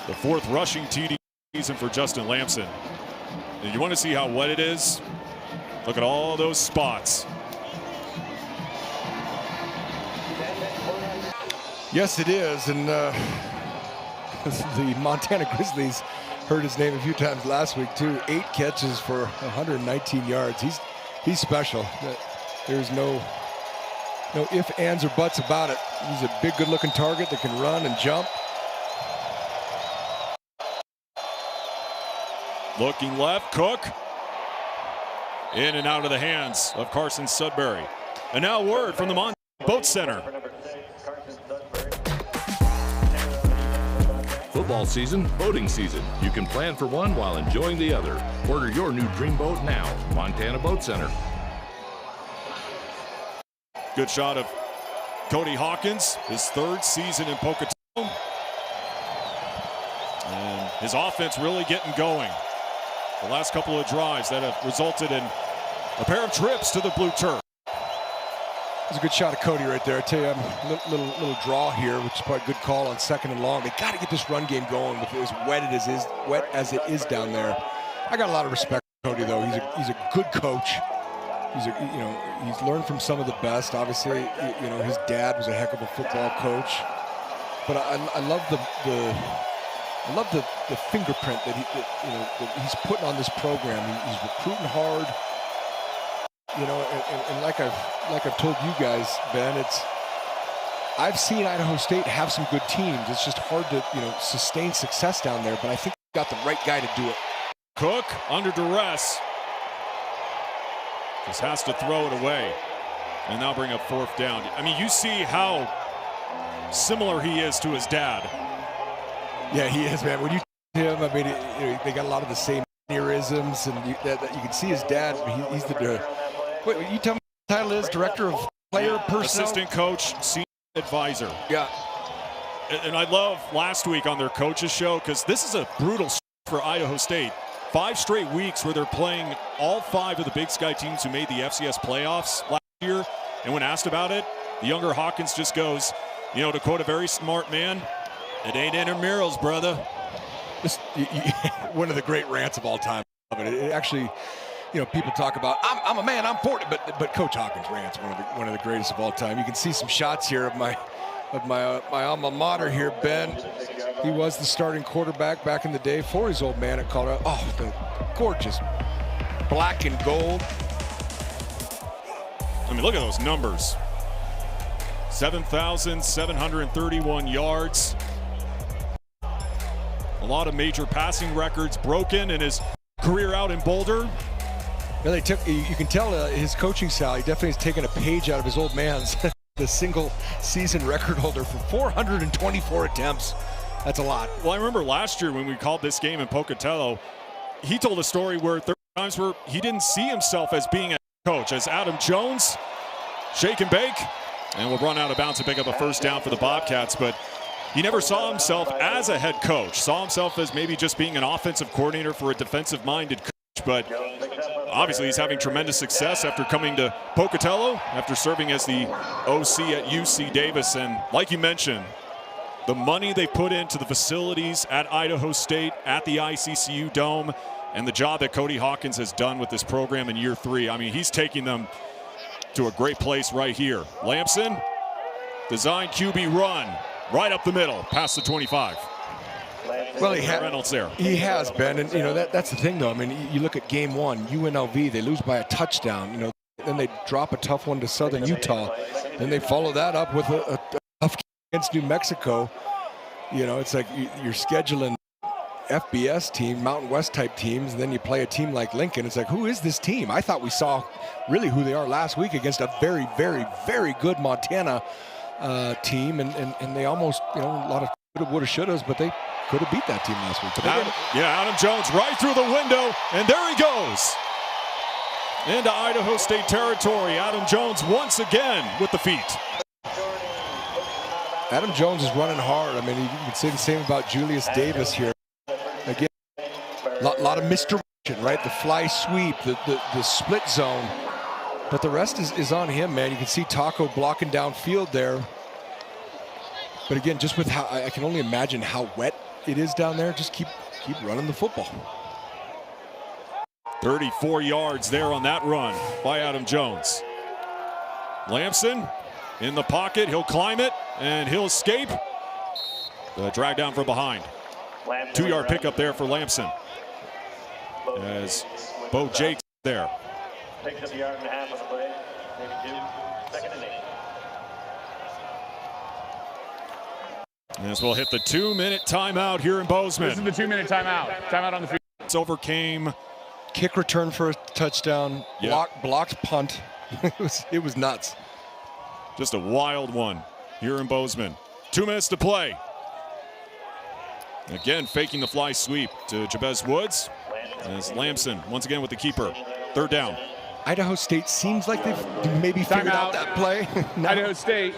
The fourth rushing TD season for Justin Lamson. And you want to see how wet it is? Look at all those spots. Yes, it is. And the Montana Grizzlies heard his name a few times last week, too. 8 catches for 119 yards. He's special. There's no ifs, ands, or buts about it. He's a big, good-looking target that can run and jump. Looking left, Cook. In and out of the hands of Carson Sudbury. And now word from the Montana Boat Center. Football season, boating season. You can plan for one while enjoying the other. Order your new dream boat now. Montana Boat Center. Good shot of Cody Hawkins, his third season in Pocatello. And his offense really getting going. The last couple of drives that have resulted in a pair of trips to the blue turf. It's a good shot of Cody right there. I tell you, I'm a little draw here, which is probably a good call on 2nd and long. They got to get this run game going with as wet as it is down there. I got a lot of respect for Cody, though. He's a good coach. He's learned from some of the best. Obviously, his dad was a heck of a football coach. But I love the fingerprint that he's putting on this program. He's recruiting hard. And like I've told you guys, Ben, I've seen Idaho State have some good teams. It's just hard to sustain success down there. But I think we got the right guy to do it. Cook under duress. Just has to throw it away. And now bring up 4th down. I mean, you see how similar he is to his dad. Yeah, he is, man. When you see him, I mean, they got a lot of the same mannerisms, and you can see his dad. He's the wait, you tell me what the title is? Director of Player Personnel? Assistant coach, senior advisor. Yeah. And I love last week on their coaches show, because this is a brutal for Idaho State. 5 straight weeks where they're playing all 5 of the Big Sky teams who made the FCS playoffs last year. And when asked about it, the younger Hawkins just goes, to quote a very smart man, "It ain't intramurals, brother." One of the great rants of all time. It actually, people talk about, I'm a man, I'm 40, but Coach Hawkins rants one of the greatest of all time. You can see some shots here of my alma mater here, Ben. He was the starting quarterback back in the day for his old man at Colorado. Oh, the gorgeous black and gold. I mean, look at those numbers. 7,731 yards. A lot of major passing records broken in his career out in Boulder. Yeah, you can tell his coaching style. He definitely has taken a page out of his old man's. The single season record holder for 424 attempts. That's a lot. Well, I remember last year when we called this game in Pocatello, he told a story where there were times where he didn't see himself as being a coach, as Adam Jones, shake and bake, and will run out of bounds and pick up a 1st down for the Bobcats, but he never saw himself as a head coach, saw himself as maybe just being an offensive coordinator for a defensive-minded coach, but obviously he's having tremendous success after coming to Pocatello, after serving as the OC at UC Davis, and like you mentioned, the money they put into the facilities at Idaho State, at the ICCU Dome, and the job that Cody Hawkins has done with this program in year 3. I mean, he's taking them to a great place right here. Lamson, design QB run. right up the middle, past the 25. Well, Reynolds there. He has been, and that's the thing, though. I mean, you look at game one, UNLV, they lose by a touchdown. Then they drop a tough one to Southern Utah. Then they follow that up with a tough against New Mexico. It's like you're scheduling FBS team, Mountain West type teams, and then you play a team like Lincoln. It's like, who is this team? I thought we saw really who they are last week against a very, very, very good Montana team, and they almost, a lot of coulda, woulda, shouldas, but they could have beat that team last week. Adam Jones right through the window, and there he goes. Into Idaho State territory. Adam Jones once again with the feet. Adam Jones is running hard. I mean, you can say the same about Julius Davis here. Again, a lot of misdirection, right? The fly sweep, the split zone. But the rest is on him, man. You can see Taco blocking downfield there. But again, just with how I can only imagine how wet it is down there, just keep running the football. 34 yards there on that run by Adam Jones. Lamson in the pocket. He'll climb it, and he'll escape. Drag down from behind. 2-yard pickup there for Lamson. As Bo Jakes there. Takes up a yard and a half on the play. Maybe 2. Second and 8. As we'll hit the 2-minute timeout here in Bozeman. This is the 2-minute timeout. Timeout on the field. It's overcame. Kick return for a touchdown. Blocked punt. it was nuts. Just a wild one here in Bozeman. 2 minutes to play. Again, faking the fly sweep to Jabez Woods. As Lamson once again with the keeper. 3rd down. Idaho State seems like they've maybe figured out that play. Idaho State,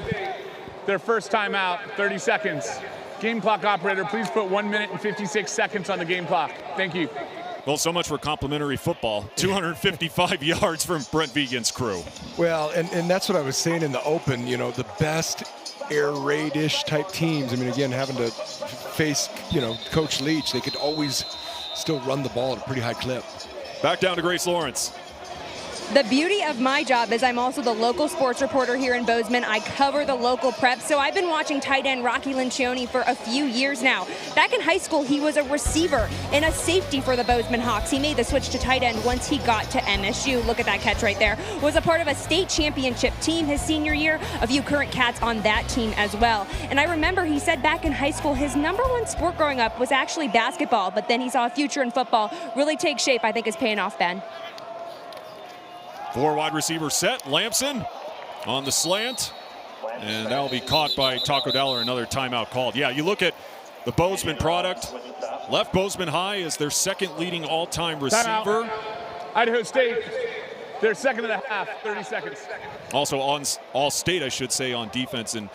their first timeout, 30 seconds. Game clock operator, please put 1 minute and 56 seconds on the game clock. Thank you. Well, so much for complimentary football. 255 yards from Brent Vigen's crew. Well, and that's what I was saying in the open, the best air raid-ish type teams. I mean, again, having to face, Coach Leach, they could always still run the ball at a pretty high clip. Back down to Grace Lawrence. The beauty of my job is I'm also the local sports reporter here in Bozeman. I cover the local prep, so I've been watching tight end Rocky Lencioni for a few years now. Back in high school, he was a receiver and a safety for the Bozeman Hawks. He made the switch to tight end once he got to MSU. Look at that catch right there. Was a part of a state championship team his senior year. A few current cats on that team as well. And I remember he said back in high school his #1 sport growing up was actually basketball, but then he saw a future in football really take shape. I think is paying off, Ben. 4 wide receiver set. Lamson on the slant. And that'll be caught by Taco Dowler. Another timeout called. Yeah, you look at the Bozeman product. Left Bozeman High is their 2nd leading all-time receiver. Timeout. Idaho State, their 2nd and a half, 30 seconds. Also on All-State, I should say, on defense. And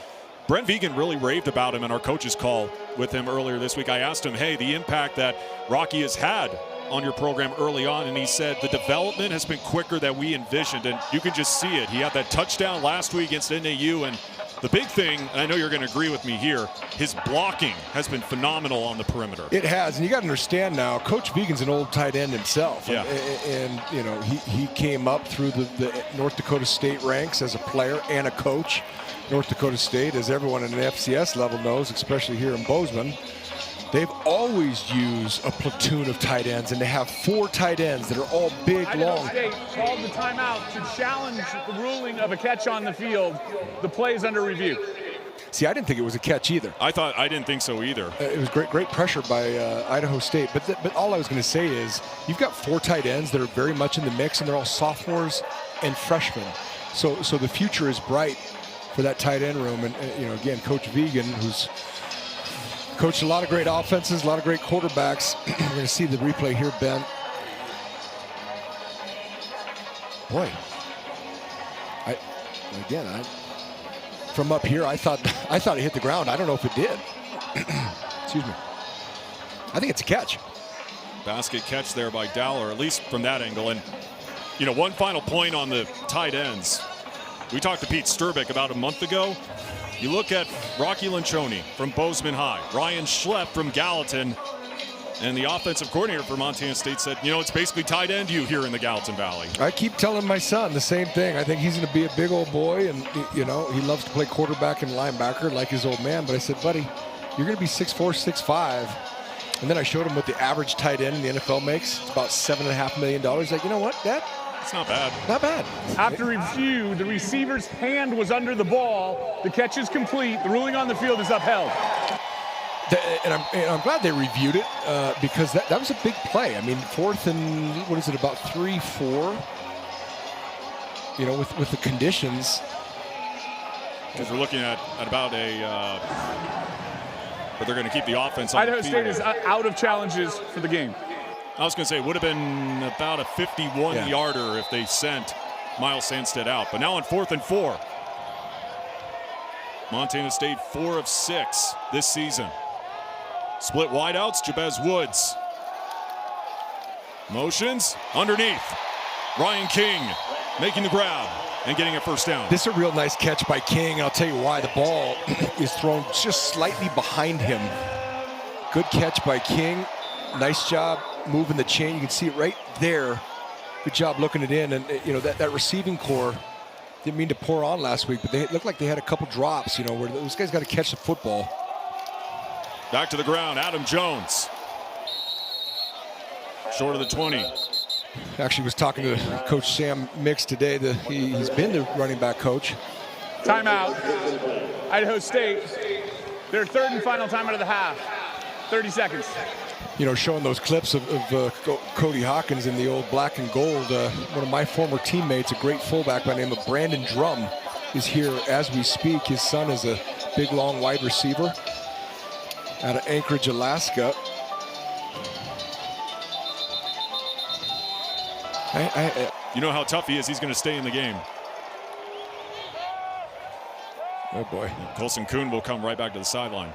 Brent Vigen really raved about him in our coach's call with him earlier this week. I asked him, hey, the impact that Rocky has had on your program early on, and he said the development has been quicker than we envisioned, and you can just see it. He had that touchdown last week against NAU, and the big thing, and I know you're going to agree with me here, his blocking has been phenomenal on the perimeter. It has, and you got to understand now, Coach Vigen's an old tight end himself. Yeah. And he came up through the North Dakota State ranks as a player and a coach. North Dakota State, as everyone at an FCS level knows, especially here in Bozeman, they've always used a platoon of tight ends, and they have 4 tight ends that are all big, long. Idaho State called the timeout to challenge the ruling of a catch on the field. The play is under review. See, I didn't think it was a catch either. I didn't think so either. It was great pressure by Idaho State. But all I was going to say is you've got 4 tight ends that are very much in the mix, and they're all sophomores and freshmen. So the future is bright for that tight end room. And again, Coach Vigen, who's coached a lot of great offenses, a lot of great quarterbacks. We're going to see the replay here, Ben. Boy, from up here, I thought it hit the ground. I don't know if it did. Excuse me. I think it's a catch. Basket catch there by Dowler, at least from that angle. And one final point on the tight ends. We talked to Pete Sturbick about a month ago. You look at Rocky Lencioni from Bozeman High, Ryan Schlepp from Gallatin. And the offensive coordinator for Montana State said, you know, it's basically tight end you here in the Gallatin Valley. I keep telling my son the same thing. I think he's going to be a big old boy, and, you know, he loves to play quarterback and linebacker like his old man. But I said, buddy, you're going to be 6'4", 6'5". And then I showed him what the average tight end in the NFL makes. It's about $7.5 million. Like, you know what, Dad? It's not bad. Not bad. After review, the receiver's hand was under the ball. The catch is complete. The ruling on the field is upheld. And I'm glad they reviewed it because that was a big play. I mean, 4th and, what is it, about 3, 4? You know, with the conditions. Because we're looking at about a, but they're going to keep the offense on Idaho the field. State is out of challenges for the game. I was going to say it would have been about a 51-yarder if they sent Miles Sandstead out. But now on 4th and 4. Montana State 4 of 6 this season. Split wideouts, Jabez Woods. Motions underneath. Ryan King making the grab and getting a first down. This is a real nice catch by King, and I'll tell you why. The ball is thrown just slightly behind him. Good catch by King. Nice job moving the chain. You can see it right there. Good job looking it in. And, you know, that receiving core, didn't mean to pour on last week, but they looked like they had a couple drops, you know, where those guys got to catch the football. Back to the ground, Adam Jones. Short of the 20. Actually was talking to Coach Sam Mix today. He's been the running back coach. Timeout. Idaho State. Their 3rd and final timeout of the half. 30 seconds. You know, showing those clips of Cody Hawkins in the old black and gold. One of my former teammates, a great fullback by the name of Brandon Drum, is here as we speak. His son is a big, long wide receiver out of Anchorage, Alaska. You know how tough he is. He's going to stay in the game. Oh, boy. Colson Kuhn will come right back to the sideline.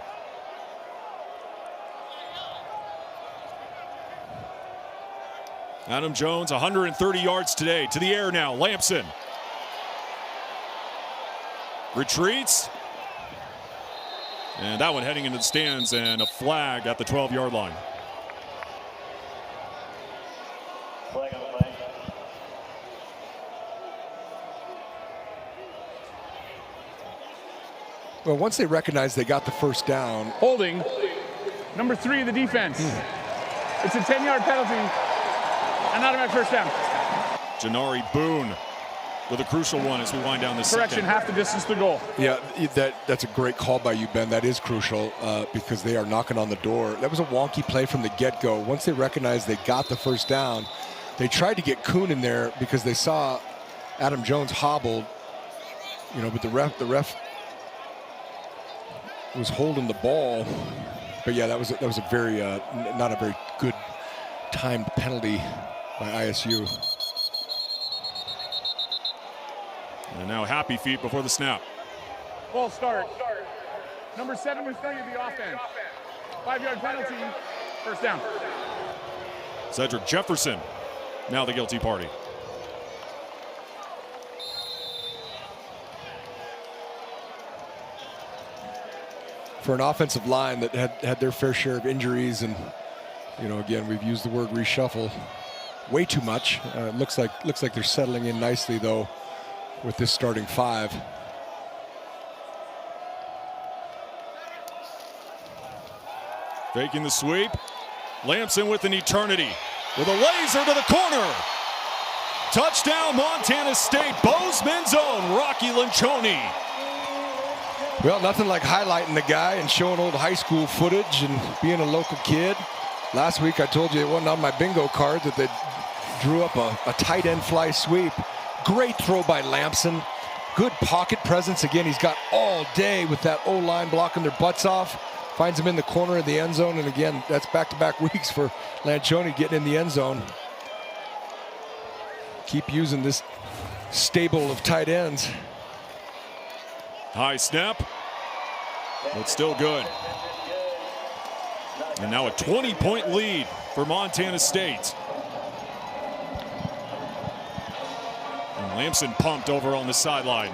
Adam Jones, 130 yards today. To the air now, Lampson. Retreats. And that one heading into the stands, and a flag at the 12-yard line. Flag on the play. Well, once they recognized they got the first down. Holding. Number 3 of the defense. It's a 10-yard penalty. An automatic first down. Janari Boone with a crucial one as we wind down this Correction, second. half the distance to goal. Yeah, that's a great call by you, Ben. That is crucial because they are knocking on the door. That was a wonky play from the get-go. Once they recognized they got the first down, they tried to get Kuhn in there because they saw Adam Jones hobbled, you know, but the ref was holding the ball. But yeah, that was a very not a very good timed penalty by ISU. And now happy feet before the snap. Ball start. Number 7 with 3 of the offense. 5-yard penalty. First down. Cedric Jefferson, now the guilty party. For an offensive line that had their fair share of injuries, and you know, again, we've used the word reshuffle way too much. Looks like they're settling in nicely though with this starting 5. Faking the sweep. Lampson with an eternity. With a laser to the corner. Touchdown Montana State. Bozeman's own Rocky Lencioni. Well, nothing like highlighting the guy and showing old high school footage and being a local kid. Last week I told you it wasn't on my bingo card that they drew up a tight end fly sweep. Great throw by Lampson. Good pocket presence. Again, he's got all day with that O-line blocking their butts off. Finds him in the corner of the end zone. And again, that's back-to-back weeks for Lencioni getting in the end zone. Keep using this stable of tight ends. High snap, but still good. And now a 20-point lead for Montana State. And Lampson pumped over on the sideline.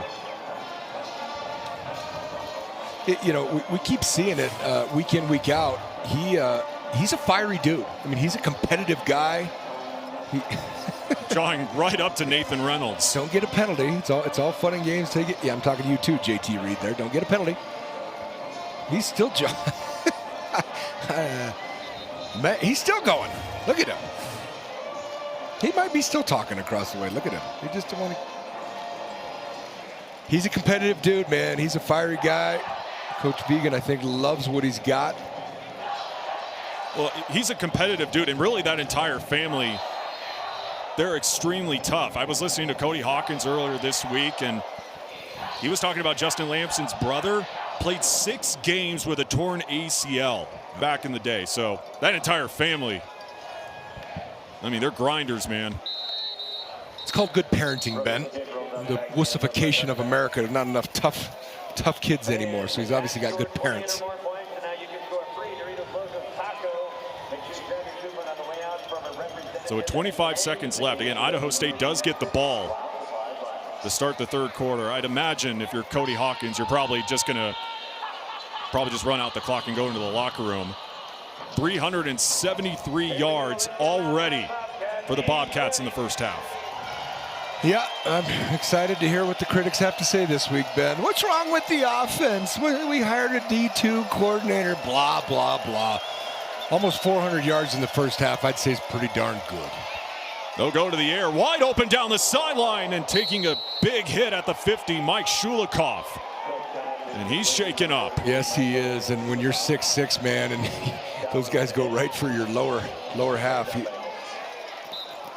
You know, we keep seeing it week in, week out. he's a fiery dude. I mean, he's a competitive guy. Drawing right up to Nathan Reynolds. Don't get a penalty. It's all fun and games. Take it. Yeah, I'm talking to you too, JT Reed. There, don't get a penalty. He's still man, he's still going. Look at him. He might be still talking across the way. Look at him. He just don't want to. He's a competitive dude, man. He's a fiery guy. Coach Vegan, I think, loves what he's got. Well, he's a competitive dude, and really that entire family, they're extremely tough. I was listening to Cody Hawkins earlier this week, and he was talking about Justin Lamson's brother played 6 games with a torn ACL back in the day. So that entire family, I mean, they're grinders, man. It's called good parenting, Ben. The wussification of America. There's not enough tough kids anymore, so he's obviously got good parents. So with 25 seconds left, again, Idaho State does get the ball to start the third quarter. I'd imagine if you're Cody Hawkins, you're probably just gonna run out the clock and go into the locker room. 373 yards already for the Bobcats in the first half. Yeah, I'm excited to hear what the critics have to say this week, Ben. What's wrong with the offense? We hired a D2 coordinator, blah, blah, blah. Almost 400 yards in the first half, I'd say is pretty darn good. They'll go to the air, wide open down the sideline, and taking a big hit at the 50, Mike Shulikov. And he's shaken up. Yes, he is, and when you're 6'6", man, and those guys go right for your lower half,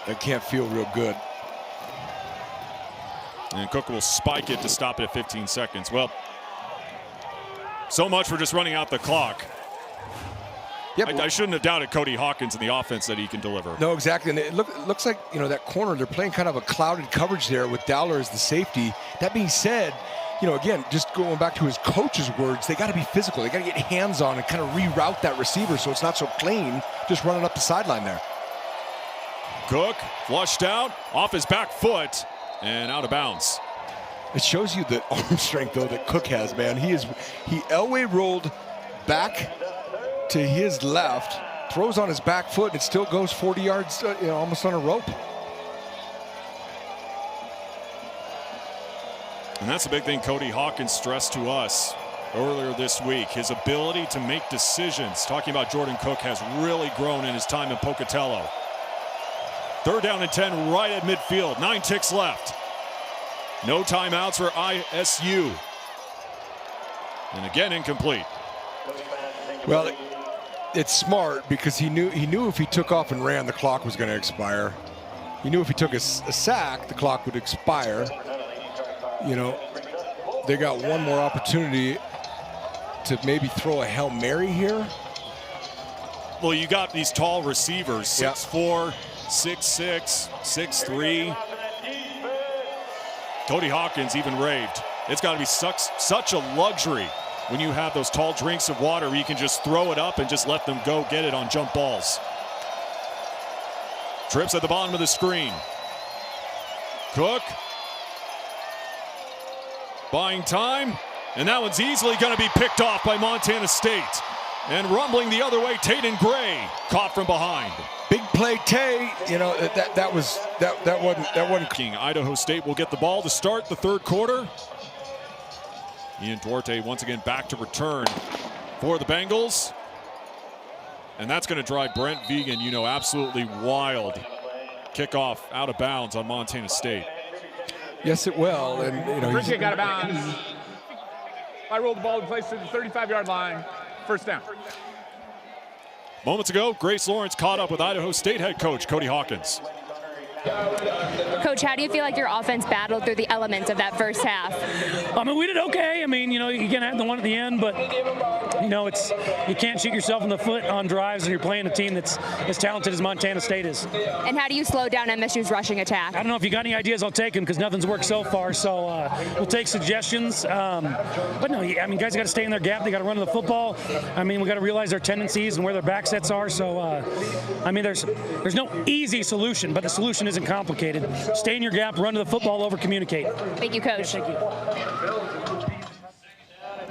that can't feel real good. And Cook will spike it to stop it at 15 seconds. Well, so much for just running out the clock. Yep. I shouldn't have doubted Cody Hawkins in the offense that he can deliver. No, exactly. And it looks like, that corner, they're playing kind of a clouded coverage there with Dowler as the safety. That being said, again, just going back to his coach's words, they got to be physical. They got to get hands on and kind of reroute that receiver so it's not so clean just running up the sideline there. Cook flushed out, off his back foot, and out of bounds. It shows you the arm strength, though, that Cook has, man. He Elway rolled back to his left, throws on his back foot, and it still goes 40 yards, almost on a rope. And that's a big thing Cody Hawkins stressed to us earlier this week. His ability to make decisions, talking about Jordan Cook, has really grown in his time in Pocatello. 3rd down and 10 right at midfield. 9 ticks left. No timeouts for ISU. And again, incomplete. Well, it's smart because he knew if he took off and ran, the clock was going to expire. He knew if he took a sack, the clock would expire. They got one more opportunity to maybe throw a Hail Mary here. Well, you got these tall receivers, 6'4", 6'6", 6'3". Cody Hawkins even raved. It's got to be such a luxury when you have those tall drinks of water where you can just throw it up and just let them go get it on jump balls. Trips at the bottom of the screen. Cook buying time, and that one's easily going to be picked off by Montana State. And rumbling the other way, Taden Gray caught from behind. Big play, Tay. That wasn't. Idaho State will get the ball to start the third quarter. Ian Duarte once again back to return for the Bengals. And that's going to drive Brent Vegan, absolutely wild. Kickoff out of bounds on Montana State. Yes, it will. And, Free kick out of bounds. I rolled the ball and placed it at the 35-yard line. First down. Moments ago, Grace Lawrence caught up with Idaho State head coach Cody Hawkins. Coach, how do you feel like your offense battled through the elements of that first half? We did okay. You can have the one at the end, but you can't shoot yourself in the foot on drives when you're playing a team that's as talented as Montana State is. And how do you slow down MSU's rushing attack? I don't know if you got any ideas. I'll take them because nothing's worked so far. So we'll take suggestions. But no, guys got to stay in their gap. They got to run to the football. We got to realize their tendencies and where their back sets are. So there's no easy solution, but the solution isn't complicated. Stay in your gap, run to the football, over communicate. Thank you, Coach. Thank you.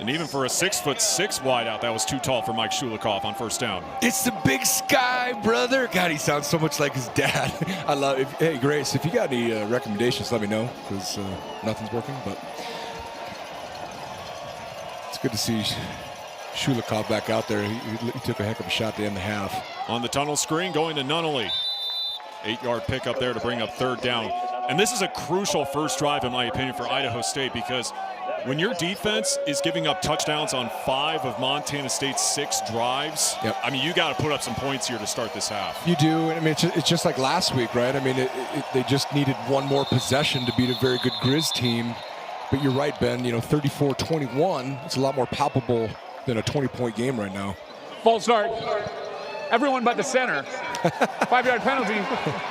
And even for a 6'6" wideout, that was too tall for Mike Shulikov on first down. It's the big sky, brother. God, he sounds so much like his dad. I love it. Hey, Grace, if you got any recommendations, let me know, because nothing's working. But it's good to see Shulikov back out there. He took a heck of a shot to end the half. On the tunnel screen, going to Nunnally. 8-yard pickup there to bring up third down. And this is a crucial first drive, in my opinion, for Idaho State, because when your defense is giving up touchdowns on 5 of Montana State's 6 drives, yep. I mean, you got to put up some points here to start this half. You do. I mean, it's just like last week, right? I mean, they just needed one more possession to beat a very good Grizz team. But you're right, Ben. 34-21. It's a lot more palpable than a 20-point game right now. False start. Everyone but the center. 5-yard penalty.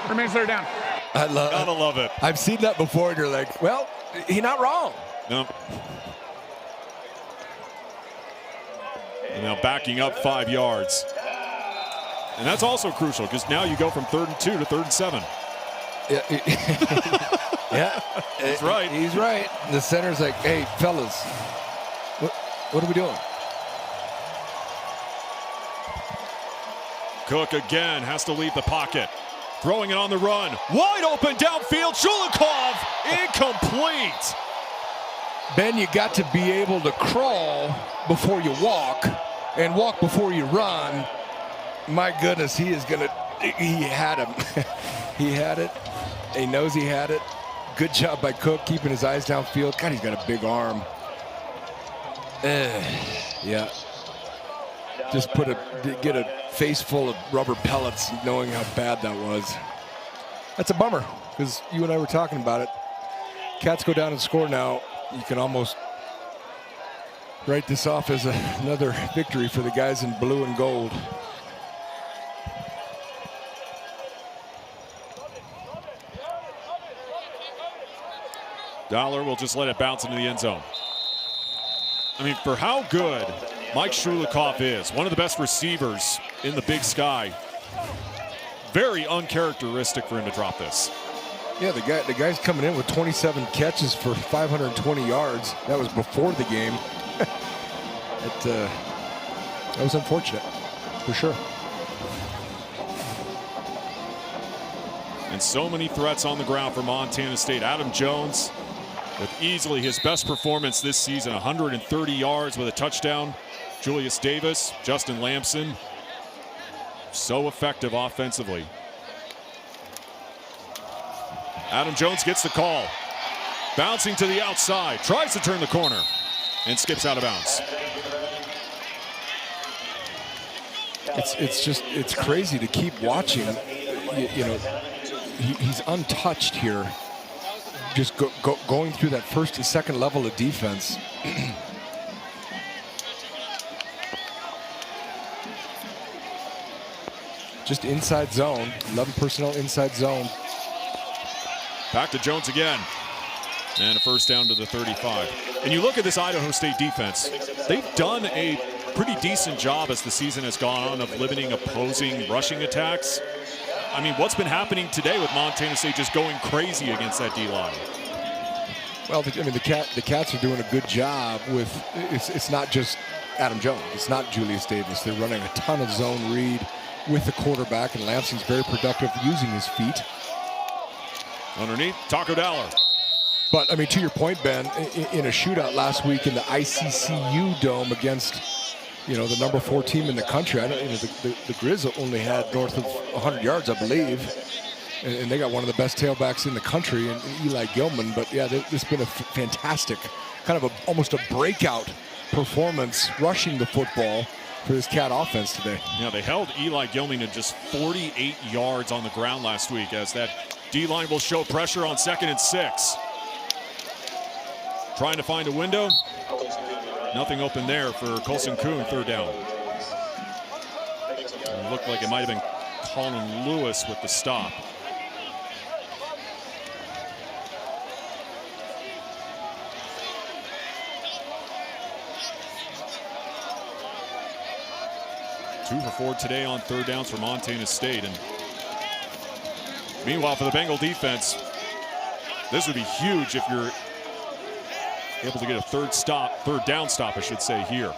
Remains third down. Gotta love it. I've seen that before, and you're like, well, he's not wrong. No. And now backing up 5 yards. And that's also crucial, because now you go from 3rd and 2 to 3rd and 7. Yeah. That's right. He's right. The center's like, hey, fellas, what are we doing? Cook again has to leave the pocket. Throwing it on the run. Wide open downfield. Shulikov incomplete. Ben, you got to be able to crawl before you walk and walk before you run. My goodness, he had him. He had it. He knows he had it. Good job by Cook keeping his eyes downfield. God, he's got a big arm. Yeah. Just get a face full of rubber pellets knowing how bad that was. That's a bummer, because you and I were talking about it. Cats go down and score now. You can almost write this off as another victory for the guys in blue and gold. Dollar will just let it bounce into the end zone. I mean, for how good Mike Shulikov is, one of the best receivers in the Big Sky, very uncharacteristic for him to drop this. Yeah, the guy's coming in with 27 catches for 520 yards. That was before the game. That was unfortunate, for sure. And so many threats on the ground for Montana State. Adam Jones with easily his best performance this season, 130 yards with a touchdown. Julius Davis, Justin Lamson, so effective offensively. Adam Jones gets the call. Bouncing to the outside, tries to turn the corner, and skips out of bounds. It's crazy to keep watching. He's untouched here. Just going through that first and second level of defense. Just inside zone, 11 personnel inside zone. Back to Jones again. And a first down to the 35. And you look at this Idaho State defense, they've done a pretty decent job as the season has gone on of limiting opposing rushing attacks. I mean, what's been happening today with Montana State just going crazy against that D-line? Well, the Cats are doing a good job with, it's not just Adam Jones. It's not Julius Davis. They're running a ton of zone read with the quarterback, and Lampson's very productive using his feet. Underneath, Taco Dollar. But, I mean, to your point, Ben, in a shootout last week in the ICCU Dome against, the number 4 team in the country, the Grizz only had north of 100 yards, I believe. And they got one of the best tailbacks in the country, in Eli Gilman. But, yeah, it's been a fantastic, kind of almost a breakout performance rushing the football for this Cat offense today. Yeah, they held Eli Gilman to just 48 yards on the ground last week, as that D-line will show pressure on 2nd and 6. Trying to find a window. Nothing open there for Colson Kuhn, 3rd down. It looked like it might have been Colin Lewis with the stop. Two for 4 today on 3rd downs for Montana State. And meanwhile, for the Bengal defense, this would be huge if you're able to get a third down stop, I should say, here.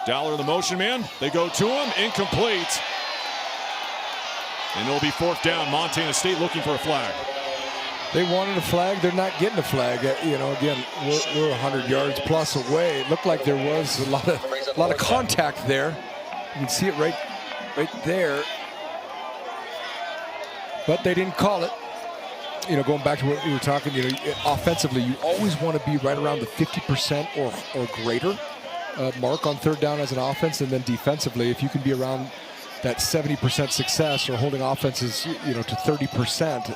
Dowler, the motion man. They go to him, incomplete. And it'll be 4th down. Montana State looking for a flag. They wanted a flag. They're not getting a flag. You know, again, we're 100 yards plus away. It looked like there was a lot of contact there. You can see it right there. But they didn't call it. You know, going back to what we were talking, you know, offensively, you always want to be right around the 50% or greater mark on 3rd down as an offense, and then defensively, if you can be around that 70% success or holding offenses, you know, to 30%.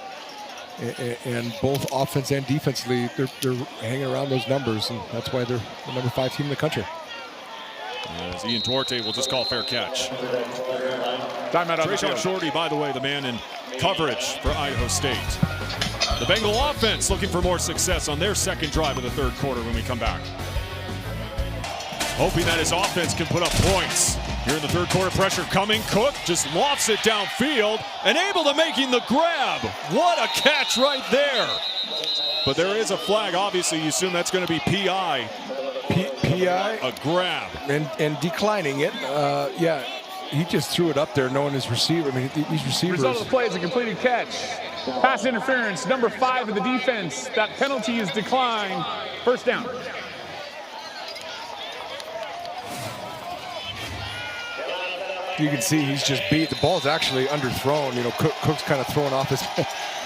And both offense and defensively, they're hanging around those numbers, and that's why they're the number 5 team in the country. As Ian Duarte will just call fair catch. Timeout on the Trayshawn field. Shorty, by the way, the man in coverage for Idaho State. The Bengal offense looking for more success on their 2nd drive of the 3rd quarter when we come back. Hoping that his offense can put up points. Here in the 3rd quarter, pressure coming. Cook just lofts it downfield and able to making the grab. What a catch right there. But there is a flag. Obviously, you assume that's going to be PI. PI? A grab. And declining it. Yeah, he just threw it up there knowing his receiver. I mean, these receivers. Result of the play is a completed catch. Pass interference, number 5 of the defense. That penalty is declined. 1st down. You can see he's just beat. The ball's actually underthrown. You know, Cook's kind of throwing off his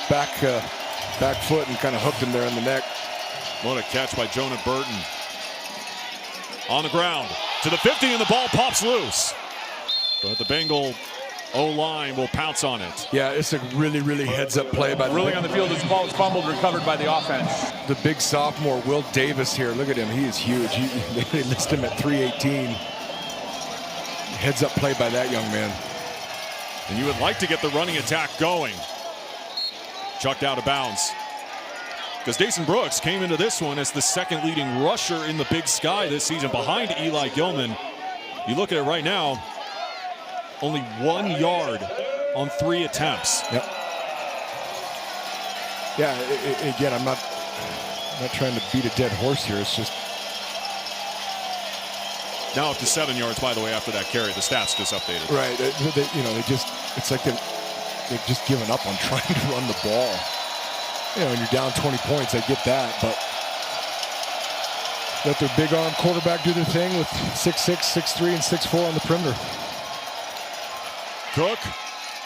back foot and kind of hooked him there in the neck. What a catch by Jonah Burton. On the ground to the 50, and the ball pops loose. But the Bengal O-line will pounce on it. Yeah, it's a really heads-up play by Ruling on the field as the ball is fumbled, recovered by the offense. the big sophomore, Will Davis here. Look at him. He is huge. They list him at 318. Heads-up play by that young man. And you would like to get the running attack going. Chucked out of bounds. Because Dason Brooks came into this one as the 2nd leading rusher in the Big Sky this season behind Eli Gilman. You look at it right now, only 1 yard on 3 attempts. Yep. Yeah, again, I'm not trying to beat a dead horse here. It's just now up to 7 yards, by the way, after that carry. The stats just updated. right. It's like they've just given up on trying to run the ball. You know, when you're down 20 points, I get that, but let their big arm quarterback do their thing with 6'6", 6'3", and 6'4" on the perimeter. Cook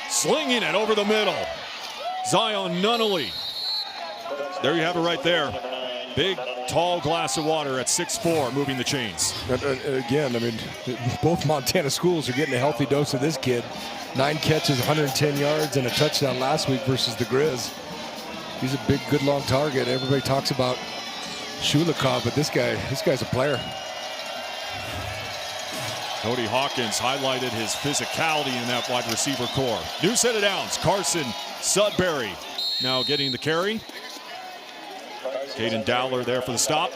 slinging it over the middle. Zion Nunnally. There you have it right there. Big, tall glass of water at 6'4", moving the chains. Again, I mean, both Montana schools are getting a healthy dose of this kid. 9 catches, 110 yards, and a touchdown last week versus the Grizz. He's a big, good, long target. Everybody talks about Shulikov, but this guy's a player. Cody Hawkins highlighted his physicality in that wide receiver core. New set of downs. Carson Sudbury now getting the carry. Caden Dowler there for the stop.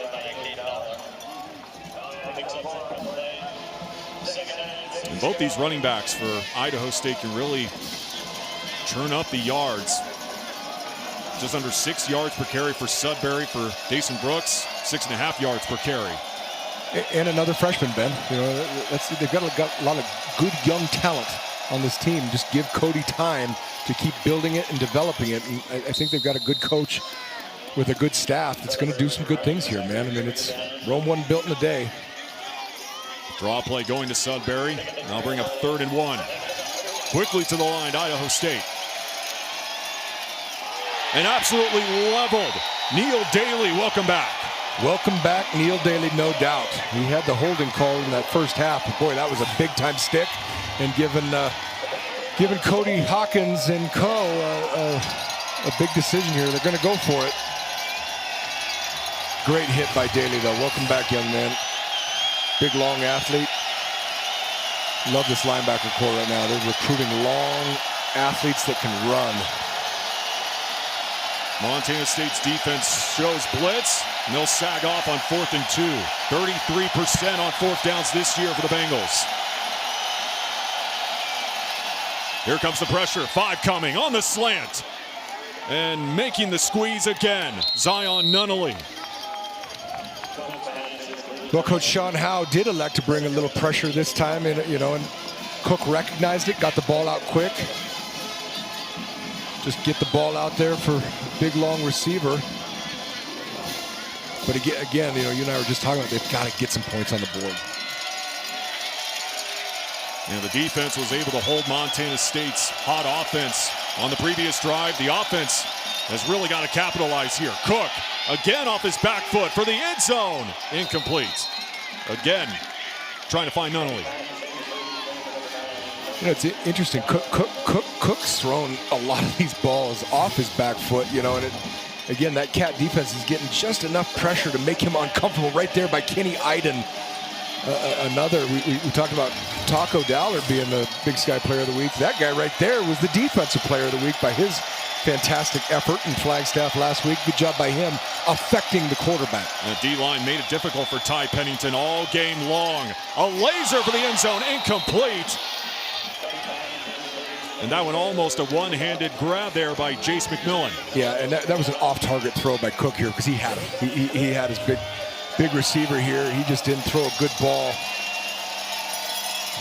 And both these running backs for Idaho State can really churn up the yards. Just under 6 yards per carry for Sudbury. For Dason Brooks, 6.5 yards per carry. And another freshman, Ben. You know, they've got a lot of good young talent on this team. Just give Cody time to keep building it and developing it. And I think they've got a good coach with a good staff that's going to do some good things here, man. I mean, it's Rome wasn't built in a day. Draw play going to Sudbury. Now bring up 3rd and 1. Quickly to the line, Idaho State. And absolutely leveled. Neil Daly, welcome back. Welcome back, Neil Daly, no doubt. He had the holding call in that first half, but boy, that was a big-time stick. And given Cody Hawkins and co a big decision here, they're going to go for it. Great hit by Daly, though. Welcome back, young man. Big, long athlete. Love this linebacker core right now. They're recruiting long athletes that can run. Montana State's defense shows blitz, and they'll sag off on 4th and 2. 33% on 4th downs this year for the Bengals. Here comes the pressure. 5 coming on the slant. And making the squeeze again, Zion Nunnally. Well, Coach Sean Howe did elect to bring a little pressure this time, and and Cook recognized it, got the ball out quick. Just get the ball out there for big, long receiver. But again, you and I were just talking about they've got to get some points on the board. And the defense was able to hold Montana State's hot offense on the previous drive. The offense has really got to capitalize here. Cook again off his back foot for the end zone. Incomplete. Again, trying to find Nunnally. It's interesting. Cook's thrown a lot of these balls off his back foot, and again, that Cat defense is getting just enough pressure to make him uncomfortable right there by Kenny Iden. We talked about Taco Dowler being the Big Sky Player of the Week. That guy right there was the Defensive Player of the Week by his fantastic effort in Flagstaff last week. Good job by him affecting the quarterback. The D-line made it difficult for Ty Pennington all game long. A laser for the end zone, incomplete. And that one almost a one-handed grab there by Jace McMillan. Yeah, and that was an off-target throw by Cook here because he had him. He had his big receiver here. He just didn't throw a good ball.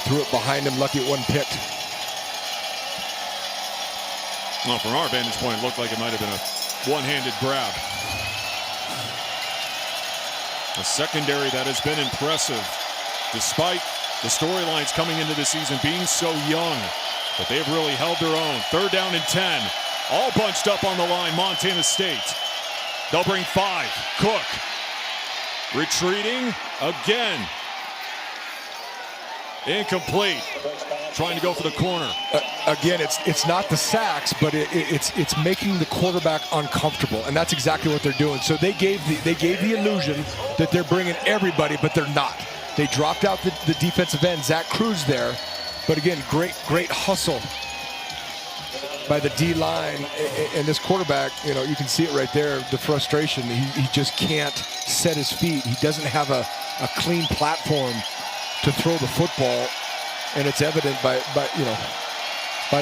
Threw it behind him. Lucky it wasn't picked. Well, from our vantage point, it looked like it might have been a one-handed grab. A secondary that has been impressive, despite the storylines coming into the season being so young. But they've really held their own. 3rd down and 10. All bunched up on the line, Montana State. They'll bring 5. Cook. Retreating again. Incomplete. Trying to go for the corner. Again, it's not the sacks, but it's making the quarterback uncomfortable, and that's exactly what they're doing. So they gave the illusion that they're bringing everybody, but they're not. They dropped out the defensive end, Zach Cruz there. But again, great hustle by the D-line. And this quarterback, you can see it right there, the frustration. He just can't set his feet. He doesn't have a clean platform to throw the football. And it's evident by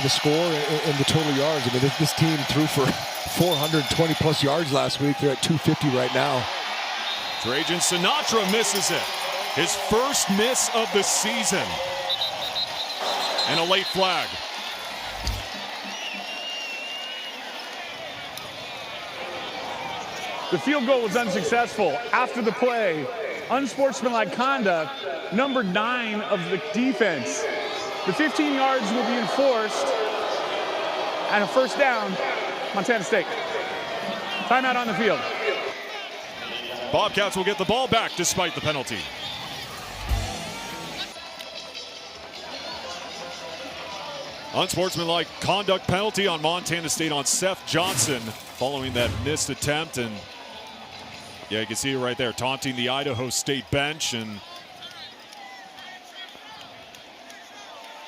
the score and the total yards. I mean, this team threw for 420-plus yards last week. They're at 250 right now. Trajan Sinatra misses it. His first miss of the season. And a late flag. The field goal was unsuccessful. After the play, unsportsmanlike conduct, number 9 of the defense. The 15 yards will be enforced. And a 1st down, Montana State. Timeout on the field. Bobcats will get the ball back despite the penalty. Unsportsmanlike conduct penalty on Montana State on Seth Johnson following that missed attempt. And yeah, you can see it right there, taunting the Idaho State bench, and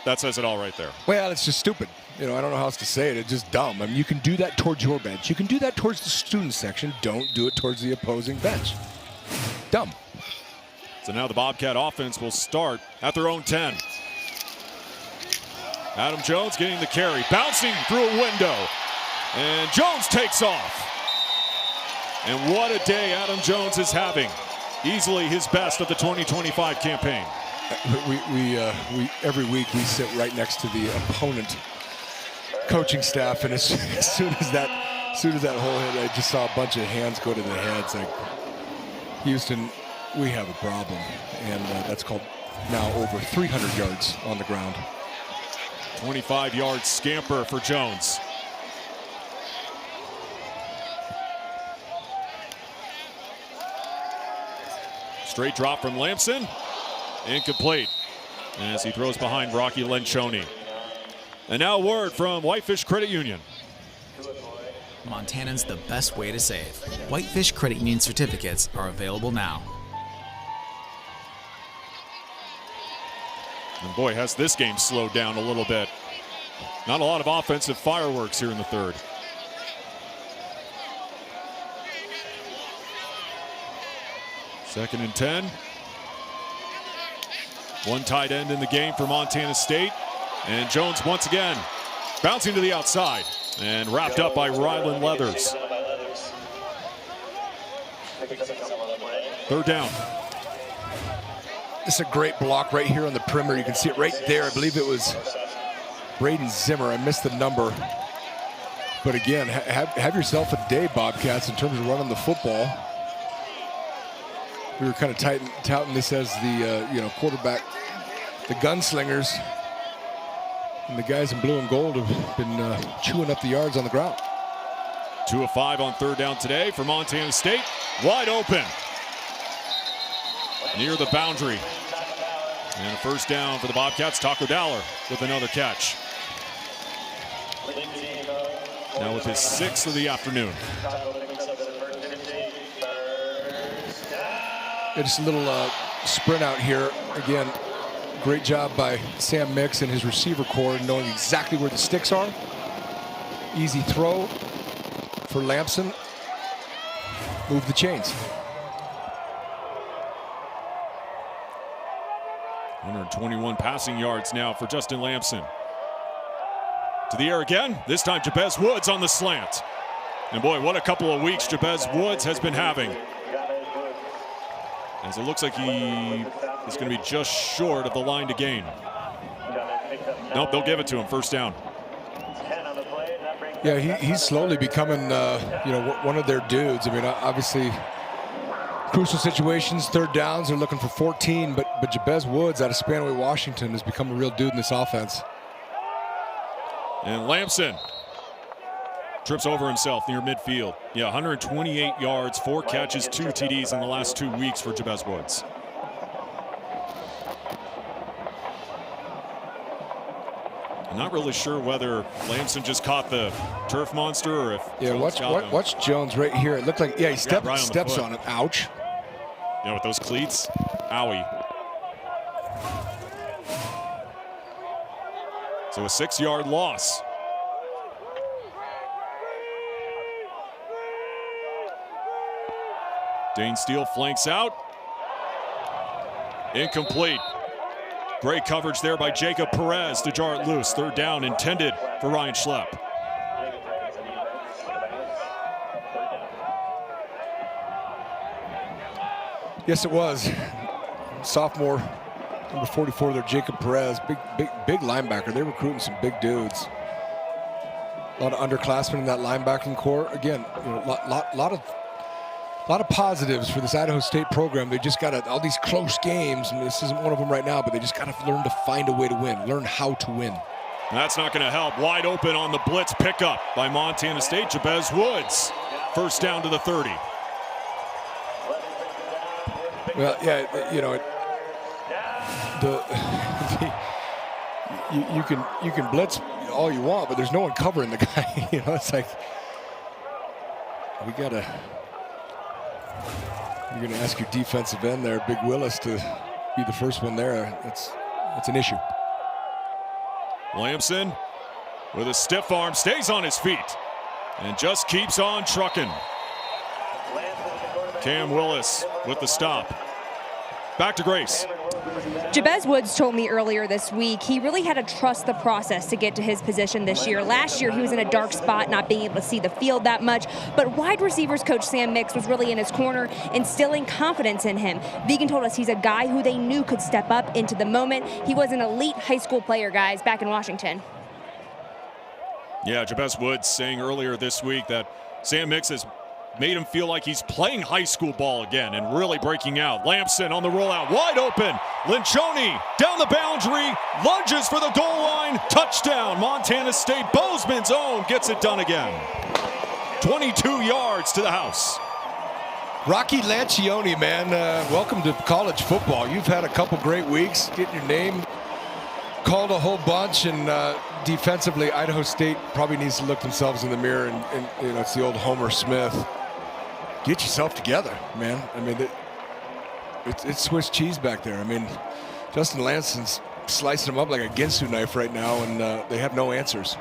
that says it all right there. Well, it's just stupid. I don't know how else to say it. It's just dumb. I mean, you can do that towards your bench. You can do that towards the student section. Don't do it towards the opposing bench. Dumb. So now the Bobcat offense will start at their own 10. Adam Jones getting the carry, bouncing through a window. And Jones takes off. And what a day Adam Jones is having. Easily his best of the 2025 campaign. We every week we sit right next to the opponent coaching staff, and as soon as that hole hit, I just saw a bunch of hands go to the heads. Like, Houston, we have a problem, and that's called now over 300 yards on the ground. 25-yard scamper for Jones. Straight drop from Lamson. Incomplete as he throws behind Rocky Lencioni. And now a word from Whitefish Credit Union. Montanans the best way to save. Whitefish Credit Union certificates are available now. And boy, has this game slowed down a little bit. Not a lot of offensive fireworks here in the 3rd. Second and 10. One tight end in the game for Montana State. And Jones once again bouncing to the outside and wrapped up by Rylan Leathers. 3rd down. This is a great block right here on the perimeter. You can see it right there. I believe it was Braden Zimmer. I missed the number. But again, have yourself a day, Bobcats, in terms of running the football. We were kind of touting this as the quarterback, the gunslingers. And the guys in blue and gold have been chewing up the yards on the ground. 2 of 5 on third down today for Montana State. Wide open. Near the boundary. And a first down for the Bobcats. Taco Dowler with another catch. Now with his 6th of the afternoon. Just a little sprint out here. Again, great job by Sam Mix and his receiver corps knowing exactly where the sticks are. Easy throw for Lampson. Move the chains. 121 passing yards now for Justin Lampson. To the air again. This time Jabez Woods on the slant. And boy, what a couple of weeks Jabez Woods has been having. As it looks like he is going to be just short of the line to gain. Nope, they'll give it to him. First down. Yeah, he's slowly becoming, one of their dudes. I mean, obviously, crucial situations, third downs, they're looking for 14, but Jabez Woods out of Spanaway, Washington has become a real dude in this offense. And Lampson trips over himself near midfield. Yeah, 128 yards, 4 catches, 2 TDs in the last 2 weeks for Jabez Woods. I'm not really sure whether Lampson just caught the turf monster or if... Yeah, watch Jones right here. It looked like, he steps on him. Ouch. Yeah, with those cleats. Owie. So a 6-yard loss. Dane Steele flanks out. Incomplete. Great coverage there by Jacob Perez to jar it loose. Third down intended for Ryan Schlepp. Yes, it was. Sophomore, number 44 there, Jacob Perez. Big linebacker. They're recruiting some big dudes. A lot of underclassmen in that linebacking core. Again, a lot of positives for this Idaho State program. They just got all these close games, and this isn't one of them right now, but they just got to learn to find a way to win, learn how to win. That's not going to help. Wide open on the blitz pickup by Montana State. Jabez Woods. First down to the 30. Well, yeah, you can blitz all you want, but there's no one covering the guy. It's like you're going to ask your defensive end there, Big Willis, to be the first one there. That's an issue. Lampson with a stiff arm stays on his feet and just keeps on trucking. Cam Willis with the stop. Back to Grace. Jabez Woods told me earlier this week he really had to trust the process to get to his position this year. Last year he was in a dark spot, not being able to see the field that much, but wide receivers coach Sam Mix was really in his corner, instilling confidence in him. Vegan told us he's a guy who they knew could step up into the moment. He was an elite high school player, guys, back in Washington. Yeah, Jabez Woods saying earlier this week that Sam Mix has made him feel like he's playing high school ball again and really breaking out. Lampson on the rollout, wide open. Linchoni down the boundary, lunges for the goal line. Touchdown, Montana State. Bozeman's own gets it done again. 22 yards to the house. Rocky Lancioni, man, welcome to college football. You've had a couple great weeks, getting your name called a whole bunch, and defensively, Idaho State probably needs to look themselves in the mirror, and it's the old Homer Smith. Get yourself together, man. I mean, it's Swiss cheese back there. I mean, Justin Lanson's slicing them up like a Ginsu knife right now, and they have no answers.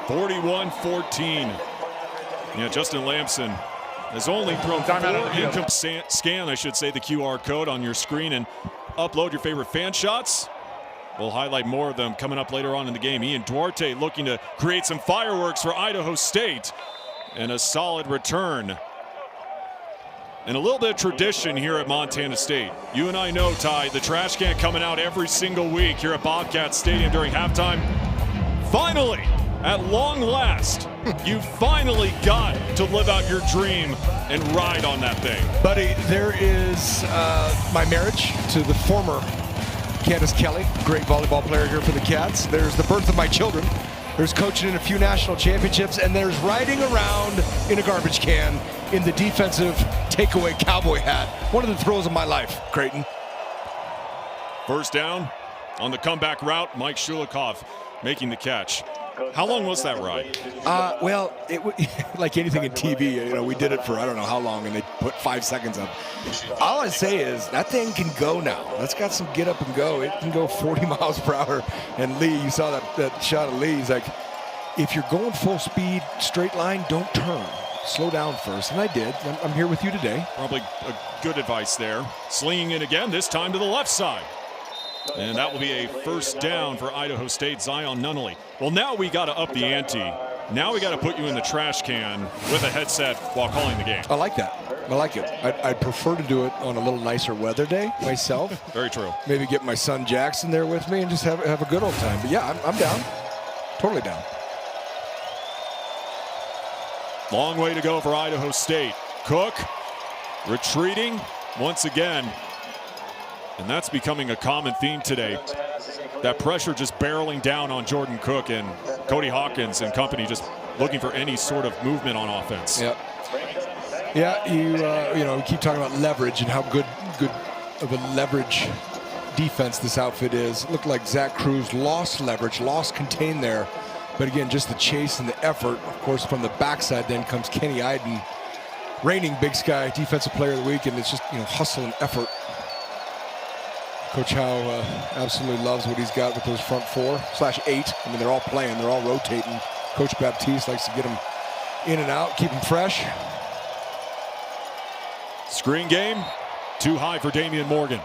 (41-14). Yeah, Justin Lampson has only thrown 4 incomplete. Scan, I should say, the QR code on your screen and upload your favorite fan shots. We'll highlight more of them coming up later on in the game. Ian Duarte looking to create some fireworks for Idaho State. And a solid return. And a little bit of tradition here at Montana State. You and I know, Ty, the trash can coming out every single week here at Bobcat Stadium during halftime. Finally, at long last, you finally got to live out your dream and ride on that thing. Buddy, there is my marriage to the former Candace Kelly, great volleyball player here for the Cats. There's the birth of my children. There's coaching in a few national championships, and there's riding around in a garbage can in the defensive takeaway cowboy hat. One of the throws of my life, Creighton. First down on the comeback route, Mike Shulikov making the catch. How long was that ride? Well, like anything in TV, you know, we did it for I don't know how long, and they put 5 seconds up. All I say is that thing can go now. That's got some get up and go. It can go 40 miles per hour. And Lee, you saw that shot of Lee. He's like, if you're going full speed, straight line, don't turn. Slow down first. And I did. I'm here with you today. Probably a good advice there. Slinging it again, this time to the left side. And that will be a first down for Idaho State, Zion Nunnally. Well, now we got to up the ante. Now we got to put you in the trash can with a headset while calling the game. I like that. I like it. I'd prefer to do it on a little nicer weather day myself. Very true. Maybe get my son Jackson there with me and just have a good old time. But yeah, I'm down. Totally down. Long way to go for Idaho State. Cook retreating once again. And that's becoming a common theme today. That pressure just barreling down on Jordan Cook and Cody Hawkins and company, just looking for any sort of movement on offense. Yep. Yeah, you know, we keep talking about leverage and how good of a leverage defense this outfit is. It looked like Zach Cruz lost leverage, lost contain there. But again, just the chase and the effort. Of course, from the backside then comes Kenny Iden, reigning Big Sky Defensive Player of the Week, and it's just, you know, hustle and effort. Coach Howe absolutely loves what he's got with those front 4/8. I mean, they're all playing. They're all rotating. Coach Baptiste likes to get them in and out, keep them fresh. Screen game, too high for Damian Morgan.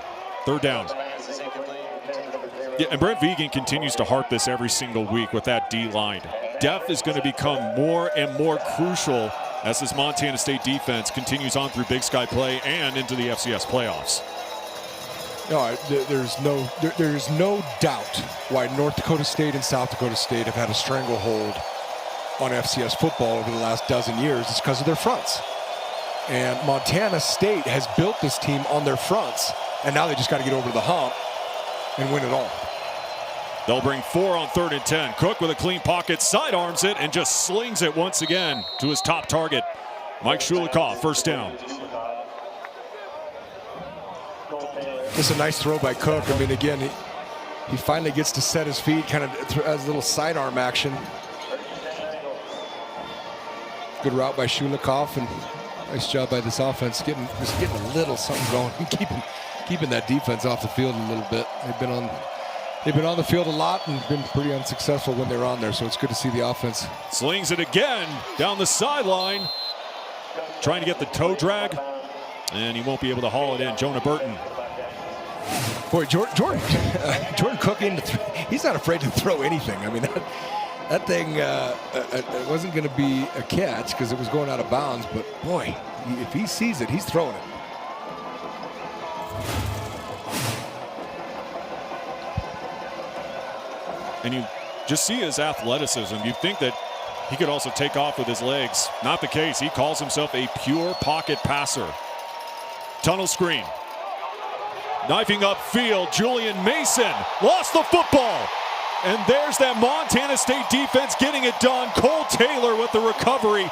Third down. Yeah, and Brent Vigen continues to harp this every single week with that D-line. Depth is going to become more and more crucial as this Montana State defense continues on through Big Sky play and into the FCS playoffs. No, there's no doubt why North Dakota State and South Dakota State have had a stranglehold on FCS football over the last dozen years. It's because of their fronts. And Montana State has built this team on their fronts, and now they just got to get over the hump and win it all. They'll bring 4 on 3rd and 10. Cook with a clean pocket, sidearms it, and just slings it once again to his top target. Mike Shulikov, first down. Just a nice throw by Cook. I mean, again, he finally gets to set his feet, kind of has a little sidearm action. Good route by Shulikov, and nice job by this offense, just getting a little something going, and keeping that defense off the field a little bit. They've been on the field a lot and been pretty unsuccessful when they're on there, so it's good to see the offense. Slings it again down the sideline, trying to get the toe drag, and he won't be able to haul it in. Jonah Burton. Boy, Jordan Cook, he's not afraid to throw anything. I mean, that thing it wasn't going to be a catch because it was going out of bounds, but boy, if he sees it, he's throwing it. And you just see his athleticism. You'd think that he could also take off with his legs. Not the case. He calls himself a pure pocket passer. Tunnel screen. Knifing upfield, Julian Mason lost the football. And there's that Montana State defense getting it done. Cole Taylor with the recovery.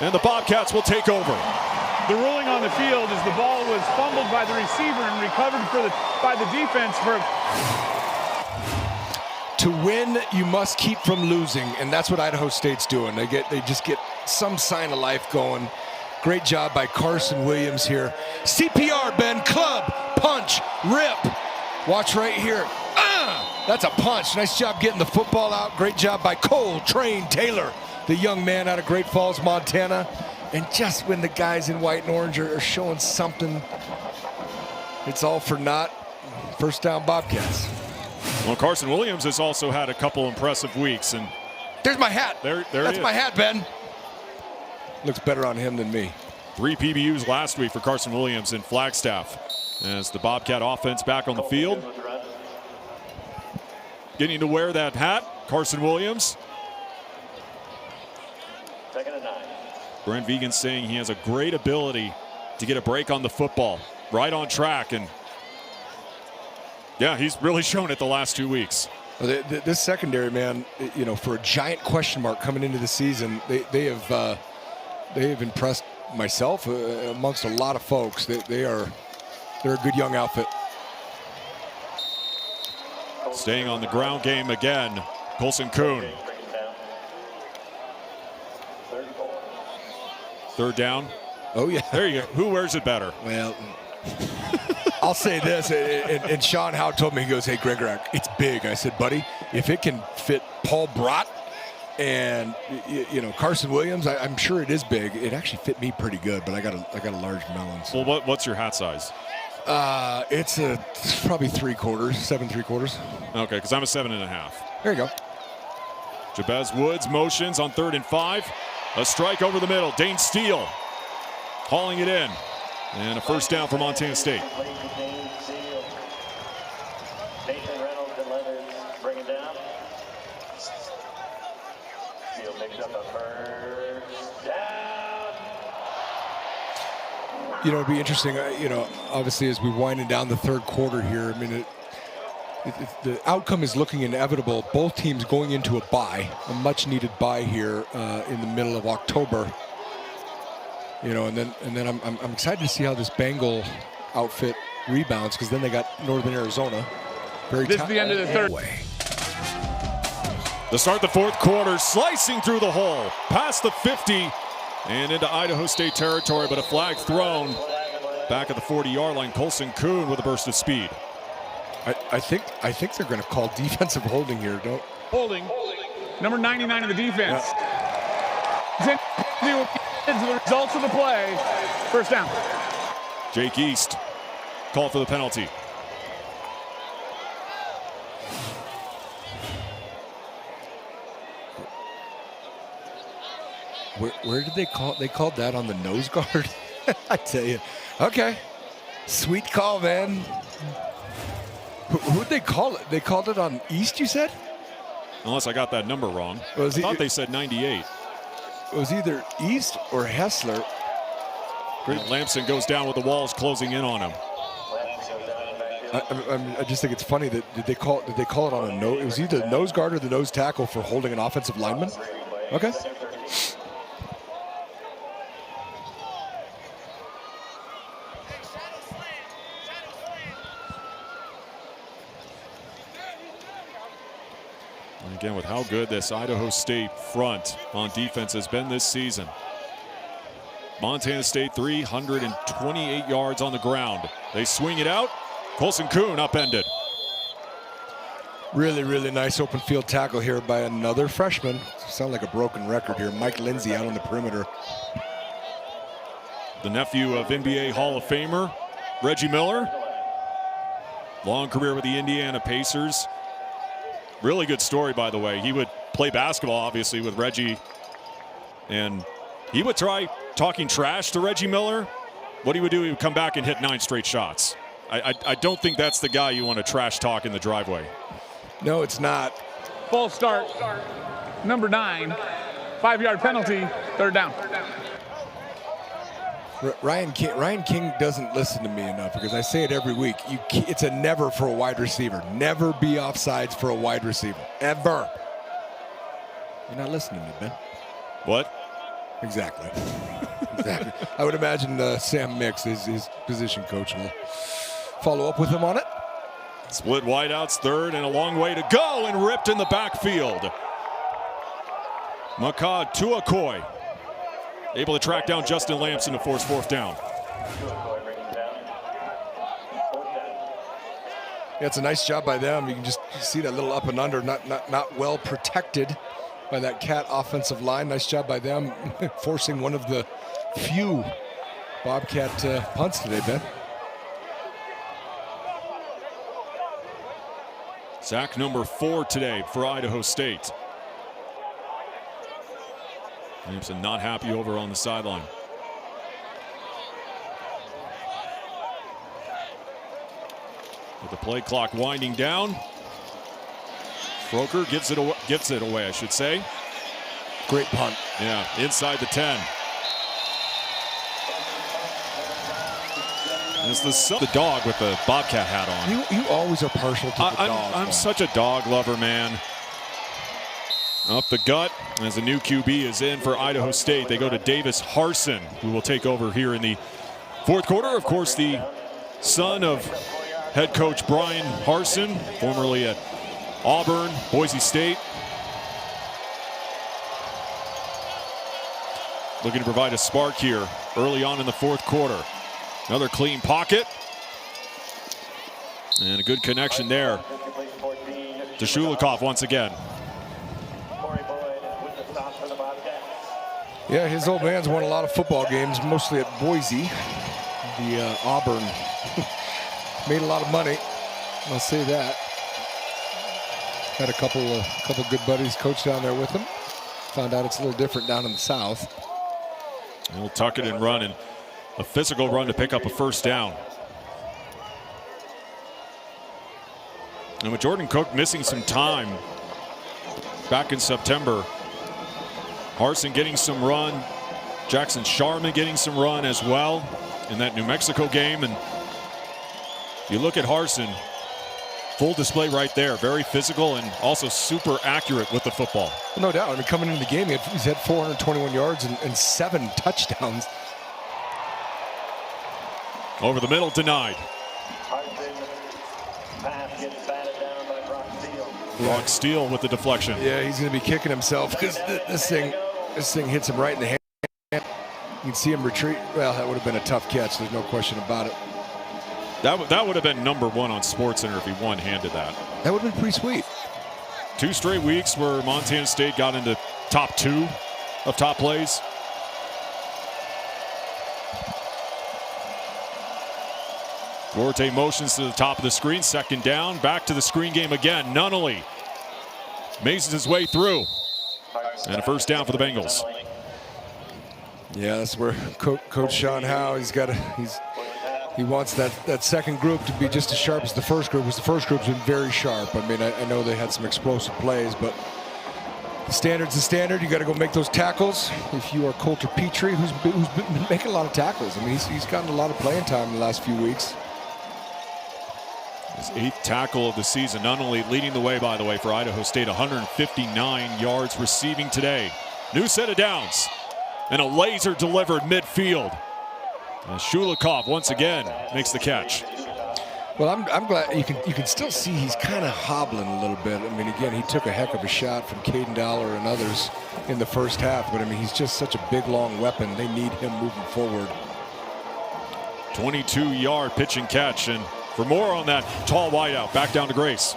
And the Bobcats will take over. The ruling on the field is the ball was fumbled by the receiver and recovered by the defense for... To win, you must keep from losing, and that's what Idaho State's doing. They just get some sign of life going. Great job by Carson Williams here. CPR, Ben, club, punch, rip. Watch right here. That's a punch. Nice job getting the football out. Great job by Cole Train Taylor, the young man out of Great Falls, Montana. And just when the guys in white and orange are showing something, it's all for naught. First down, Bobcats. Well, Carson Williams has also had a couple impressive weeks. And there's my hat. There That's my hat, Ben. Looks better on him than me. 3 PBUs last week for Carson Williams in Flagstaff. As the Bobcat offense back on the field. Getting to wear that hat, Carson Williams. Second and 9. Brent Vegan saying he has a great ability to get a break on the football. Right on track, and yeah, he's really shown it the last 2 weeks. This secondary, man, you know, for a giant question mark coming into the season, they have impressed myself amongst a lot of folks. They're a good young outfit. Staying on the ground game again, Colson Kuhn. Third down. Oh yeah. There you go. Who wears it better? Well, I'll say this, and Sean Howe told me, he goes, "Hey, Gregor, it's big." I said, "Buddy, if it can fit Paul Brott and you know Carson Williams, I'm sure it is big. It actually fit me pretty good, but I got a large melon." So. Well, what's your hat size? It's probably 3/4, 7 3/4. Okay, because I'm a 7.5. There you go. Jabez Woods motions on 3rd and 5. A strike over the middle. Dane Steele hauling it in. And a first down for Montana State. Nathan Reynolds and Leathers bring it down. Steele picks up a first down. You know, it'd be interesting, you know, obviously as we're winding down the third quarter here, I mean, the outcome is looking inevitable. Both teams going into a bye, a much-needed bye here in the middle of October. You know, and then I'm excited to see how this Bengal outfit rebounds, because then they got Northern Arizona. This is the end of the third. To start the fourth quarter, slicing through the hole, past the 50 and into Idaho State territory, but a flag thrown back at the 40-yard line. Colson Kuhn with a burst of speed. I think they're going to call defensive holding here. Don't Holding. Number 99 of the defense. Yeah. The results of the play. First down. Jake East called for the penalty. Where did they call? They called that on the nose guard. I tell you. Okay, sweet call, man. Who'd they call it? They called it on East, you said? Unless I got that number wrong. I thought they said 98. It was either East or Hessler. And Lamson goes down with the walls closing in on him. I just think it's funny that did they call it on a nose? It was either the nose guard or the nose tackle for holding an offensive lineman. Okay. And again, with how good this Idaho State front on defense has been this season. Montana State 328 yards on the ground. They swing it out. Colson Kuhn upended. Really, really nice open field tackle here by another freshman. Sound like a broken record here. Mike Lindsay out on the perimeter. The nephew of NBA Hall of Famer Reggie Miller. Long career with the Indiana Pacers. Really good story, by the way. He would play basketball, obviously, with Reggie. And he would try talking trash to Reggie Miller. What he would do, he would come back and hit 9 straight shots. I don't think that's the guy you want to trash talk in the driveway. No, it's not. False start. Number 9. 5-yard penalty. Third down. Ryan King doesn't listen to me enough, because I say it every week. It's a never for a wide receiver. Never be offsides for a wide receiver. Ever. You're not listening to me, Ben. What? Exactly. Exactly. I would imagine Sam Mix, his position coach, will follow up with him on it. Split wideouts, third, and a long way to go, and ripped in the backfield. Makad Tuakoi able to track down Justin Lamson to force fourth down. Yeah, it's a nice job by them. You can just see that little up and under, not well protected by that Cat offensive line. Nice job by them forcing one of the few Bobcat punts today, Ben. Sack number 4 today for Idaho State. Lampson not happy over on the sideline. With the play clock winding down, Froker gets it away, I should say. Great punt. Yeah, inside the 10. It's the dog with the Bobcat hat on. You always are partial to the dogs. I'm such a dog lover, man. Up the gut as the new QB is in for Idaho State. They go to Davis Harsin, who will take over here in the fourth quarter. Of course, the son of head coach Brian Harsin, formerly at Auburn, Boise State. Looking to provide a spark here early on in the fourth quarter. Another clean pocket. And a good connection there to Shulikov once again. Yeah, his old man's won a lot of football games, mostly at Boise. The Auburn made a lot of money. I'll say that. Had a couple good buddies coach down there with him. Found out it's a little different down in the South. He'll tuck it and run, and a physical run to pick up a first down. And with Jordan Cook missing some time back in September, Harsin getting some run, Jackson Sharman getting some run as well in that New Mexico game. And you look at Harsin, full display right there, very physical and also super accurate with the football. No doubt. I mean, coming into the game, he's had 421 yards and 7 touchdowns. Over the middle, denied. Brock Steele with the deflection. Yeah, he's going to be kicking himself because this thing hits him right in the hand. You can see him retreat. Well, that would have been a tough catch. There's no question about it. That would have been #1 on SportsCenter if he one-handed that. That would have been pretty sweet. 2 straight weeks where Montana State got into top 2 of top plays. Duarte motions to the top of the screen, second down, back to the screen game again. Nunnally mazes his way through. And a first down for the Bengals. Yeah, that's where Coach Sean Howe, he wants that second group to be just as sharp as the first group, because the first group's been very sharp. I mean, I know they had some explosive plays, but the standard's the standard. You got to go make those tackles. If you are Coulter Petrie, who's been making a lot of tackles. I mean, he's gotten a lot of playing time in the last few weeks. His 8th tackle of the season, not only leading the way, by the way, for Idaho State, 159 yards receiving today. New set of downs, and a laser delivered midfield. Shulikov once again makes the catch. Well, I'm glad you can still see he's kind of hobbling a little bit. I mean, again, he took a heck of a shot from Caden Dollar and others in the first half, but I mean, he's just such a big, long weapon. They need him moving forward. 22-yard pitch and catch, and for more on that tall wideout, back down to Grace.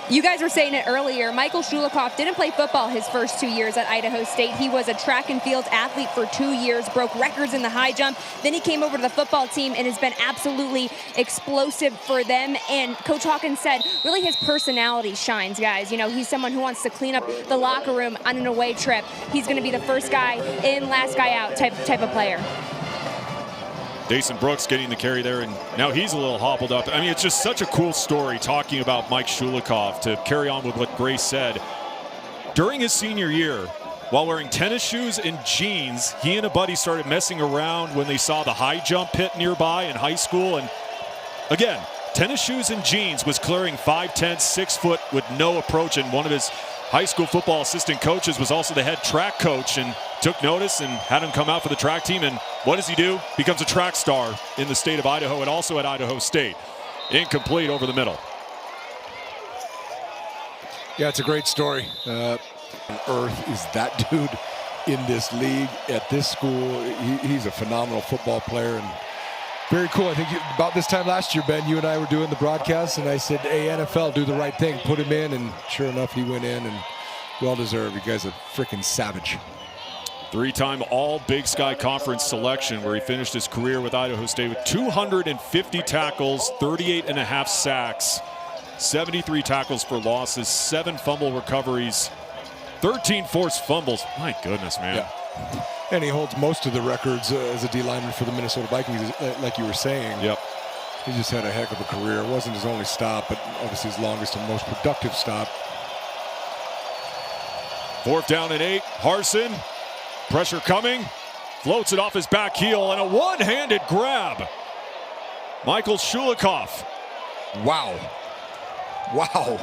You guys were saying it earlier. Michael Shulikov didn't play football his first 2 years at Idaho State. He was a track and field athlete for 2 years, broke records in the high jump. Then he came over to the football team and has been absolutely explosive for them. And Coach Hawkins said, really his personality shines, guys. You know, he's someone who wants to clean up the locker room on an away trip. He's going to be the first guy in, last guy out type of player. Dason Brooks getting the carry there, and now he's a little hobbled up. I mean, it's just such a cool story talking about Mike Shulikov, to carry on with what Grace said. During his senior year, while wearing tennis shoes and jeans, he and a buddy started messing around when they saw the high jump pit nearby in high school. And again, tennis shoes and jeans was clearing 5'10", 6 foot with no approach. And one of his high school football assistant coaches was also the head track coach and took notice and had him come out for the track team. And what does he do? Becomes a track star in the state of Idaho and also at Idaho State. Incomplete over the middle. Yeah, it's a great story. On earth is that dude in this league, at this school? He's a phenomenal football player and very cool. I think about this time last year, Ben, you and I were doing the broadcast, and I said, hey, NFL, do the right thing. Put him in, and sure enough, he went in, and well-deserved. You guys are freaking savage. 3-time All-Big Sky Conference selection, where he finished his career with Idaho State with 250 tackles, 38.5 sacks, 73 tackles for losses, 7 fumble recoveries, 13 forced fumbles. My goodness, man. Yeah. And he holds most of the records as a D lineman for the Minnesota Vikings, like you were saying. Yep. He just had a heck of a career. It wasn't his only stop, but obviously his longest and most productive stop. 4th down and 8. Harsin, pressure coming, floats it off his back heel, and a one-handed grab. Michael Shulikov. Wow. Wow.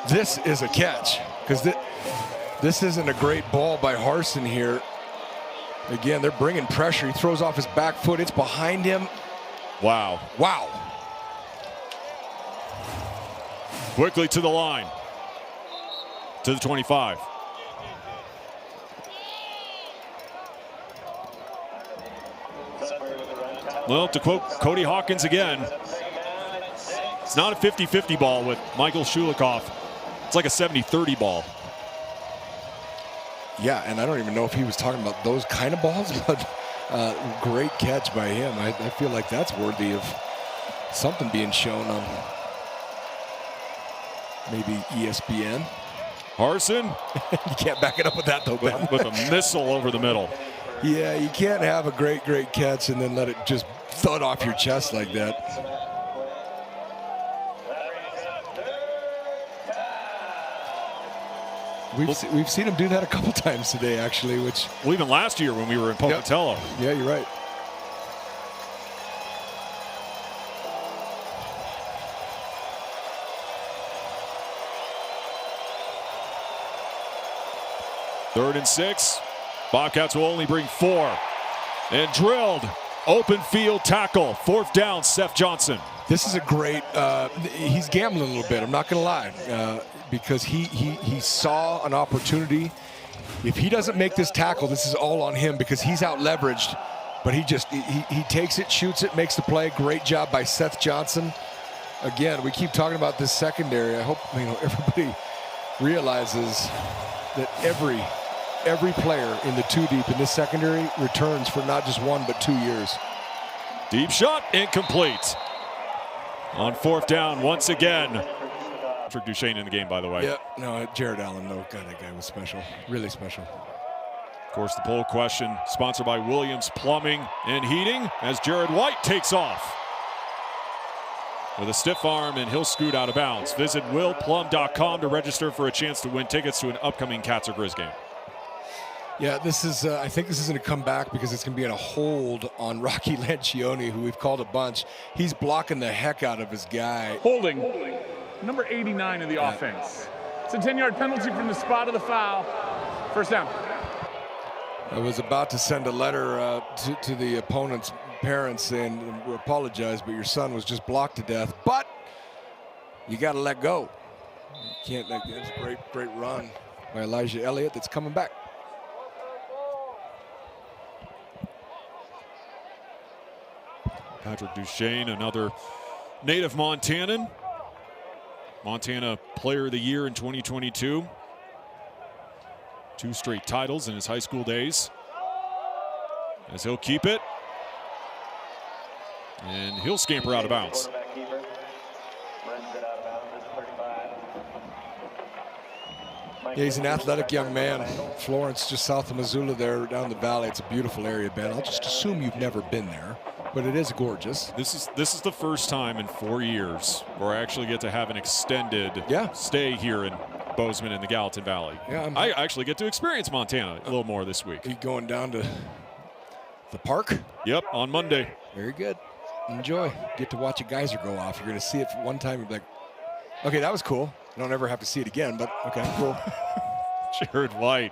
This is a catch, because this isn't a great ball by Harsin here. Again, they're bringing pressure. He throws off his back foot. It's behind him. Wow. Wow. Quickly to the line. To the 25. Well, to quote Cody Hawkins again, it's not a 50-50 ball with Michael Shulikov. It's like a 70-30 ball. Yeah, and I don't even know if he was talking about those kind of balls, but great catch by him. I feel like that's worthy of something being shown on maybe ESPN. Harsin. You can't back it up with that, though, Ben. With a missile over the middle. Yeah, you can't have a great catch and then let it just thud off your chest like that. We've seen him do that a couple times today, actually. Well, even last year when we were in Pocatello. Yep. Yeah, you're right. Third and 6. Bobcats will only bring 4. And drilled. Open field tackle. 4th down, Seth Johnson. This is a great, he's gambling a little bit, I'm not going to lie, because he saw an opportunity. If he doesn't make this tackle, this is all on him because he's out leveraged. But he takes it, shoots it, makes the play. Great job by Seth Johnson. Again, we keep talking about this secondary. I hope everybody realizes that every player in the 2 deep in this secondary returns for not just 1 but 2 years. Deep shot, incomplete. On 4th down, once again. Patrick Duchesne in the game, by the way. Yeah, no, Jared Allen, no, God, that guy was special, really special. Of course, the poll question, sponsored by Williams Plumbing and Heating, as Jared White takes off with a stiff arm, and he'll scoot out of bounds. Visit willplum.com to register for a chance to win tickets to an upcoming Cats or Grizz game. Yeah, this is, I think this is going to come back because it's going to be on a hold on Rocky Lancioni, who we've called a bunch. He's blocking the heck out of his guy. Holding, number 89 of the offense. It's a 10-yard penalty from the spot of the foul. 1st down. I was about to send a letter to the opponent's parents saying, we apologize, but your son was just blocked to death. But you got to let go. You can't let go. It's a great run by Elijah Elliott that's coming back. Patrick Duchesne, another native Montanan. Montana Player of the Year in 2022. 2 straight titles in his high school days. As he'll keep it. And he'll scamper out of bounds. Yeah, he's an athletic young man. Florence, just south of Missoula there, down the valley. It's a beautiful area, Ben. I'll just assume you've never been there, but it is gorgeous. This is the first time in 4 years where I actually get to have an extended stay here in Bozeman in the Gallatin Valley. Yeah, I actually get to experience Montana a little more this week. Are you going down to the park? Yep, on Monday. Very good. Enjoy. Get to watch a geyser go off. You're going to see it one time. You'll be like, okay, that was cool. You don't ever have to see it again, but okay, cool. Jared White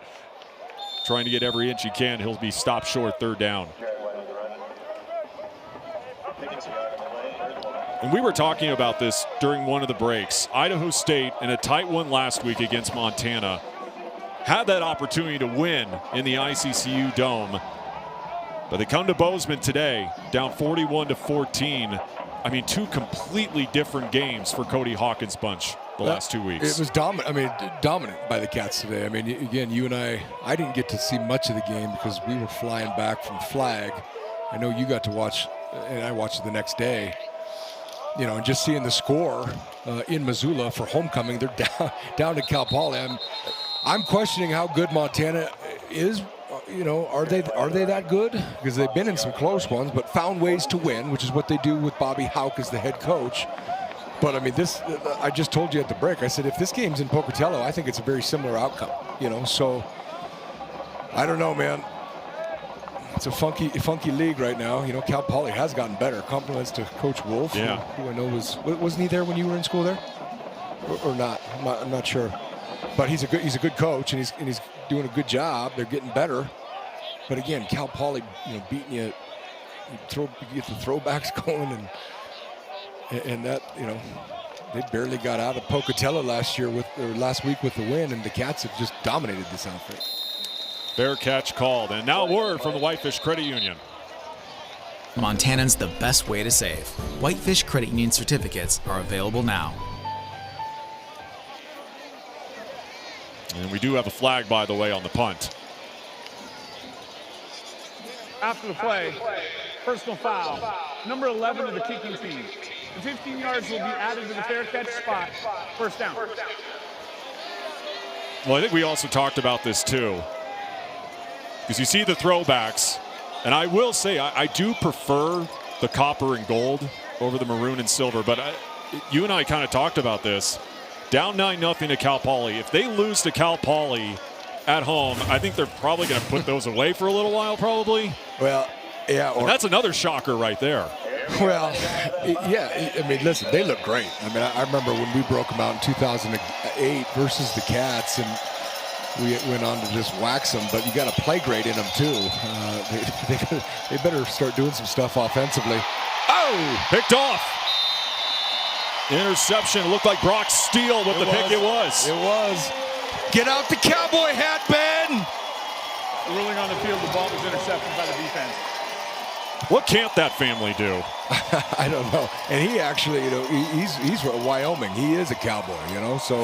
trying to get every inch he can. He'll be stopped short, 3rd down. And we were talking about this during one of the breaks. Idaho State, in a tight one last week against Montana, had that opportunity to win in the ICCU Dome. But they come to Bozeman today, down 41-14. I mean, 2 completely different games for Cody Hawkins' bunch the last 2 weeks. It was dominant. I mean, dominant by the Cats today. I mean, again, you and I didn't get to see much of the game because we were flying back from Flag. I know you got to watch, and I watched it the next day. You know, and just seeing the score in Missoula for homecoming, they're down to Cal Poly. I'm questioning how good Montana is. You know, are they that good? Because they've been in some close ones, but found ways to win, which is what they do with Bobby Hauck as the head coach. But I mean, I just told you at the break, I said, if this game's in Pocatello, I think it's a very similar outcome, you know, so I don't know, man. It's a funky league right now. You know, Cal Poly has gotten better. Compliments to Coach Wolf, who I know wasn't he there when you were in school there, or not? I'm not sure. But he's a good coach, and he's doing a good job. They're getting better. But again, Cal Poly, you know, beating you, you get the throwbacks going, and that, you know, they barely got out of Pocatello last week with the win, and the Cats have just dominated this outfit. Fair catch called, and now word from the Whitefish Credit Union. Montanans the best way to save. Whitefish Credit Union certificates are available now. And we do have a flag, by the way, on the punt. After the play, personal foul, number 11 of the kicking team. The 15 yards will be added to the fair catch spot. First down. Well, I think we also talked about this too, because you see the throwbacks, and I will say I do prefer the copper and gold over the maroon and silver, but you and I kind of talked about this. Down 9-0 to Cal Poly. If they lose to Cal Poly at home, I think they're probably going to put those away for a little while, probably. Well, yeah. And that's another shocker right there. Well, yeah. I mean, listen, they look great. I mean, I remember when we broke them out in 2008 versus the Cats, and we went on to just wax them. But you got to play great in them too. They better start doing some stuff offensively. Oh, picked off. Interception. It looked like Brock Steele with the pick. It was. It was. Get out the cowboy hat, Ben. Ruling on the field, the ball was intercepted by the defense. What can't that family do? I don't know. And he actually, you know, he's from Wyoming. He is a cowboy, you know, so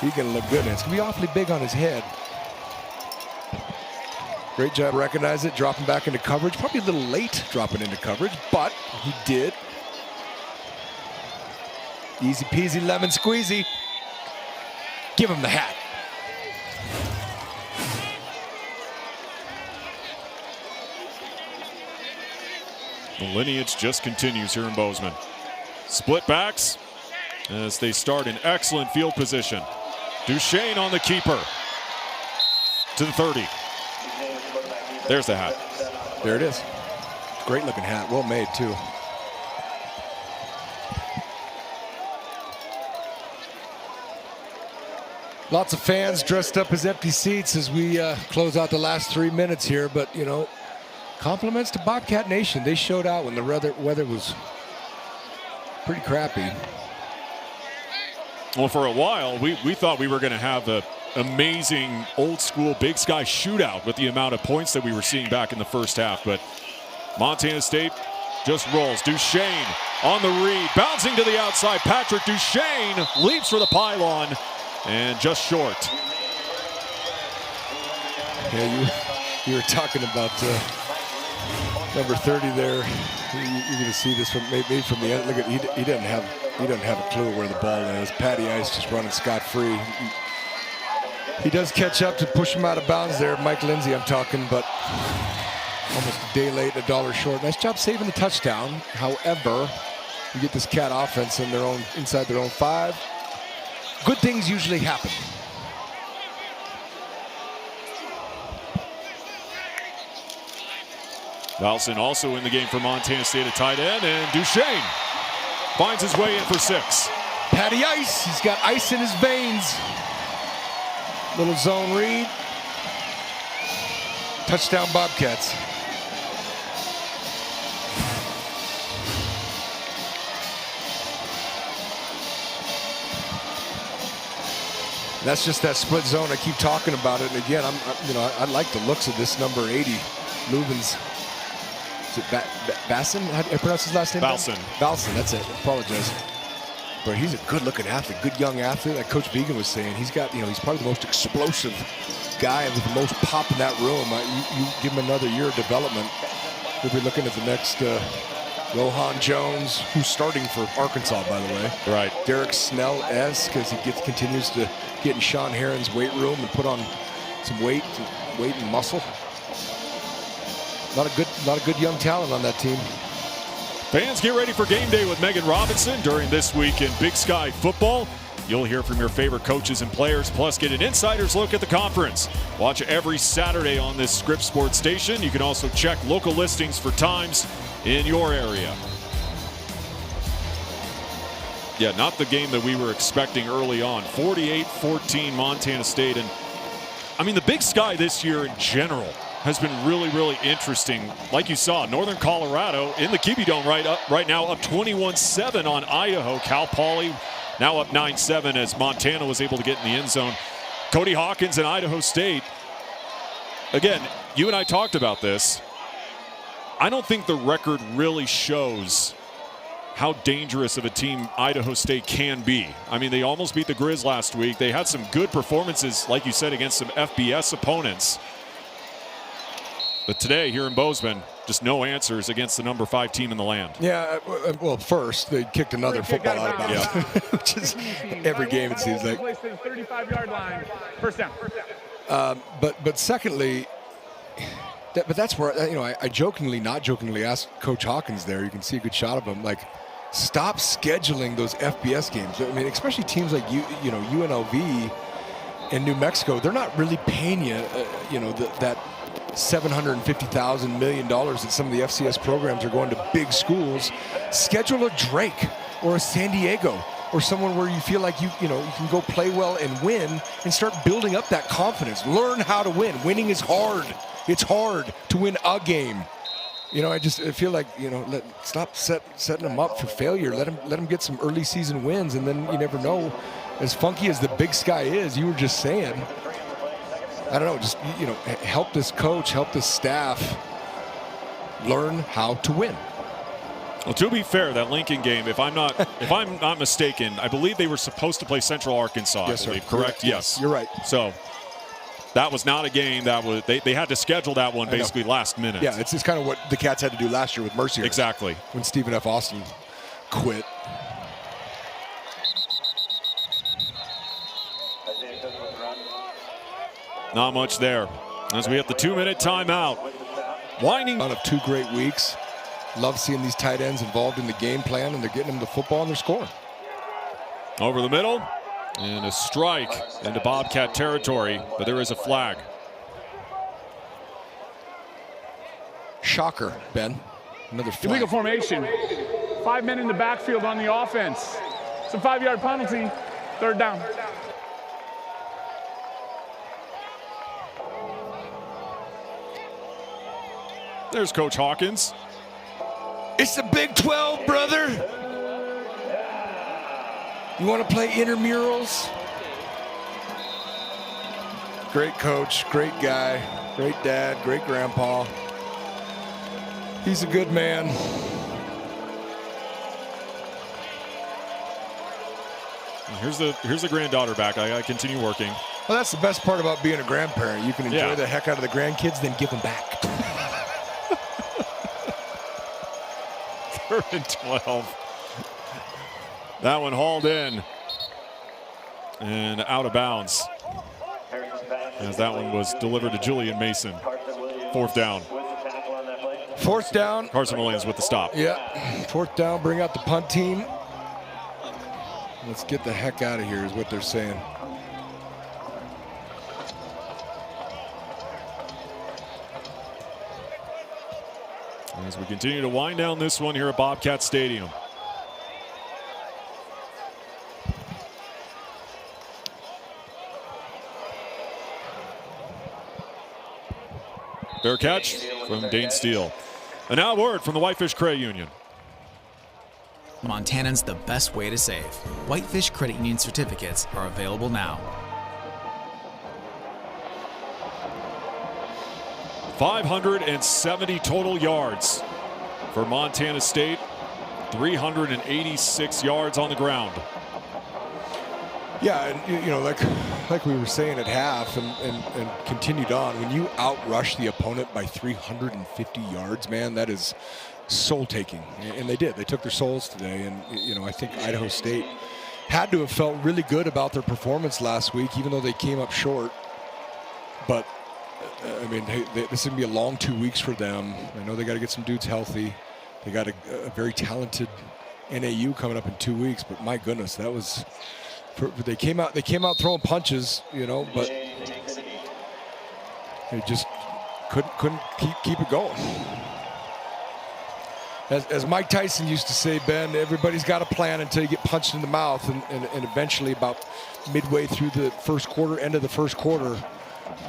he's going to look good. And it's going to be awfully big on his head. Great job, recognize it, dropping back into coverage. Probably a little late dropping into coverage, but he did. Easy peasy lemon squeezy. Give him the hat. The lineage just continues here in Bozeman. Split backs as they start in excellent field position. Duchesne on the keeper to the 30. There's the hat. There it is. Great looking hat. Well made too. Lots of fans dressed up as empty seats as we close out the last 3 minutes here. But, you know, compliments to Bobcat Nation. They showed out when the weather was pretty crappy. Well, for a while, we thought we were going to have an amazing old-school Big Sky shootout with the amount of points that we were seeing back in the first half. But Montana State just rolls. Duchesne on the read, bouncing to the outside. Patrick Duchesne leaps for the pylon. And just short. Yeah, you were talking about number 30 there. You're going to see this from maybe from the end. Look at he doesn't have a clue where the ball is. Patty Ice just running scot-free. He does catch up to push him out of bounds there. Mike Lindsay, I'm talking, but almost a day late, a dollar short. Nice job saving the touchdown. However, you get this Cat offense in inside their own 5. Good things usually happen. Valson also in the game for Montana State at tight end, and Duchesne finds his way in for 6. Patty Ice, he's got ice in his veins. Little zone read. Touchdown Bobcats. That's just that split zone. I keep talking about it. And again, I like the looks of this number 80, Lubin's. Is it Basson? How do I pronounce his last name? Balson. Balson, that's it. Apologize. But he's a good-looking athlete, good young athlete. Like Coach Began was saying, he's got, he's probably the most explosive guy with the most pop in that room. You give him another year of development, we'll be looking at the next Rohan Jones, who's starting for Arkansas, by the way. Right. Derek Snell-esque as he continues to get in Sean Heron's weight room and put on some weight and muscle. A lot of good young talent on that team. Fans, get ready for game day with Megan Robinson during this week in Big Sky football. You'll hear from your favorite coaches and players, plus get an insider's look at the conference. Watch every Saturday on this Scripps Sports station. You can also check local listings for times in your area. Yeah, not the game that we were expecting early on. 48-14 Montana State. And I mean, the Big Sky this year in general has been really, really interesting. Like you saw, Northern Colorado in the Kiwi Dome right now up 21-7 on Idaho. Cal Poly now up 9-7 as Montana was able to get in the end zone. Cody Hawkins and Idaho State. Again, you and I talked about this. I don't think the record really shows how dangerous of a team Idaho State can be. I mean, they almost beat the Grizz last week. They had some good performances, like you said, against some FBS opponents. But today, here in Bozeman, just no answers against the number 5 team in the land. Yeah, well, first, they kicked another football out of bounds, which is every game it seems like. 35-yard line, first down. But secondly, but that's where, I jokingly, not jokingly asked Coach Hawkins there. You can see a good shot of him. Like, stop scheduling those FBS games. I mean, especially teams like UNLV and New Mexico. They're not really paying you, that $750,000 million that some of the FCS programs are going to big schools. Schedule a Drake or a San Diego or someone where you feel like you can go play well and win and start building up that confidence. Learn how to win. Winning is hard. It's hard to win a game. I feel like, stop setting them up for failure. Let them get some early season wins, and then you never know. As funky as the Big Sky is, you were just saying, I don't know, just, help this coach, help this staff learn how to win. Well, to be fair, that Lincoln game, if I'm not mistaken, I believe they were supposed to play Central Arkansas, yes, I believe, sir. correct? Yes. You're right. So that was not a game that was, they had to schedule that one basically last minute. Yeah, it's kind of what the Cats had to do last year with Mercier. Exactly. When Stephen F. Austin quit. Not much there as we have the 2-minute timeout. Winding on of 2 great weeks. Love seeing these tight ends involved in the game plan, and they're getting them the football and they're scoring. Over the middle, and a strike into Bobcat territory, but there is a flag. Shocker, Ben. Another flag. Illegal formation. 5 men in the backfield on the offense. It's a 5-yard penalty. Third down. There's Coach Hawkins. It's the Big 12, brother. You want to play intramurals? Great coach, great guy, great dad, great grandpa. He's a good man. Here's the granddaughter back. I gotta continue working. Well, that's the best part about being a grandparent. You can enjoy the heck out of the grandkids, then give them back. 3rd and 12. That one hauled in and out of bounds as that one was delivered to Julian Mason. 4th down. 4th down. Carson Williams with the stop. Yeah. 4th down. Bring out the punt team. Let's get the heck out of here is what they're saying. As we continue to wind down this one here at Bobcat Stadium. Fair catch from Dane Steele. And now word from the Whitefish Credit Union. Montanans the best way to save. Whitefish Credit Union certificates are available now. 570 total yards for Montana State. 386 yards on the ground. Yeah, and like we were saying at half and continued on, when you outrush the opponent by 350 yards, man, that is soul-taking, and they did. They took their souls today, and you know, I think Idaho State had to have felt really good about their performance last week, even though they came up short. But I mean, this is gonna be a long 2 weeks for them. I know they got to get some dudes healthy. They got a very talented NAU coming up in 2 weeks. But my goodness, that was. They came out throwing punches, you know, but they just couldn't keep it going. As Mike Tyson used to say, Ben, everybody's got a plan until you get punched in the mouth, and eventually about midway through the first quarter, end of the first quarter,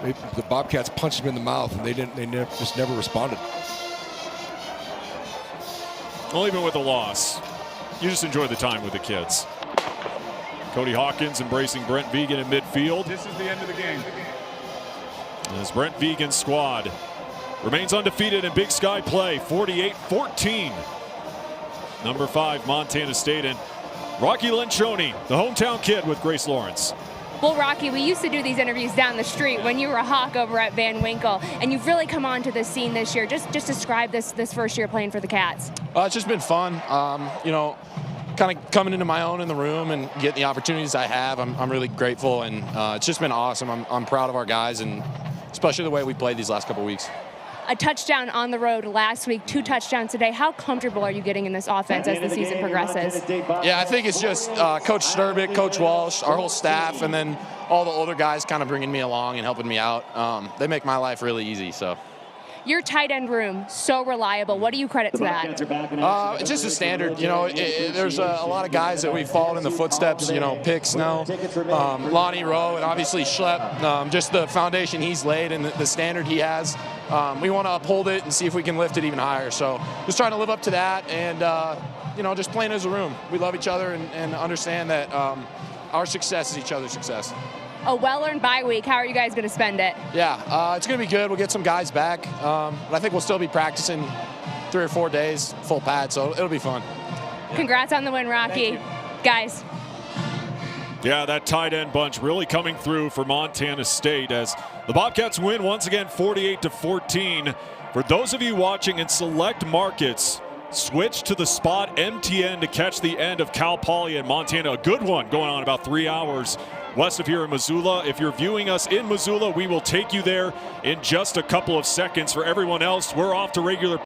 the Bobcats punched them in the mouth, and they just never responded. Well, even with a loss, you just enjoy the time with the kids. Cody Hawkins embracing Brent Vegan in midfield. This is the end of the game. As Brent Vegan's squad remains undefeated in Big Sky play, 48-14. Number 5, Montana State, and Rocky Lencioni, the hometown kid with Grace Lawrence. Well, Rocky, we used to do these interviews down the street when you were a Hawk over at Van Winkle, and you've really come onto the scene this year. Just describe this first year playing for the Cats. It's just been fun. You know, kind of coming into my own in the room and getting the opportunities I have. I'm really grateful, and it's just been awesome. I'm proud of our guys, and especially the way we played these last couple weeks. A touchdown on the road last week, 2 touchdowns today. How comfortable are you getting in this offense as the season progresses? Yeah, I think it's just Coach Sturbick, Coach Walsh, our whole staff, and then all the older guys kind of bringing me along and helping me out. They make my life really easy. So. Your tight end room, so reliable. What do you credit to that? It's just a standard. You know, there's a lot of guys that we've followed in the footsteps. You know, Pick Snow, Lonnie Rowe, and obviously Schlepp. Just the foundation he's laid and the standard he has. We want to uphold it and see if we can lift it even higher. So just trying to live up to that, and you know, just playing as a room. We love each other and understand that our success is each other's success. A well-earned bye week. How are you guys going to spend it? Yeah, it's going to be good. We'll get some guys back. But I think we'll still be practicing 3 or 4 days, full pad, so it'll be fun. Congrats on the win, Rocky. Guys. Yeah, that tight end bunch really coming through for Montana State as the Bobcats win once again 48-14. For those of you watching in select markets, switch to the spot MTN to catch the end of Cal Poly and Montana. A good one going on about 3 hours west of here in Missoula. If you're viewing us in Missoula, we will take you there in just a couple of seconds. For everyone else, we're off to regular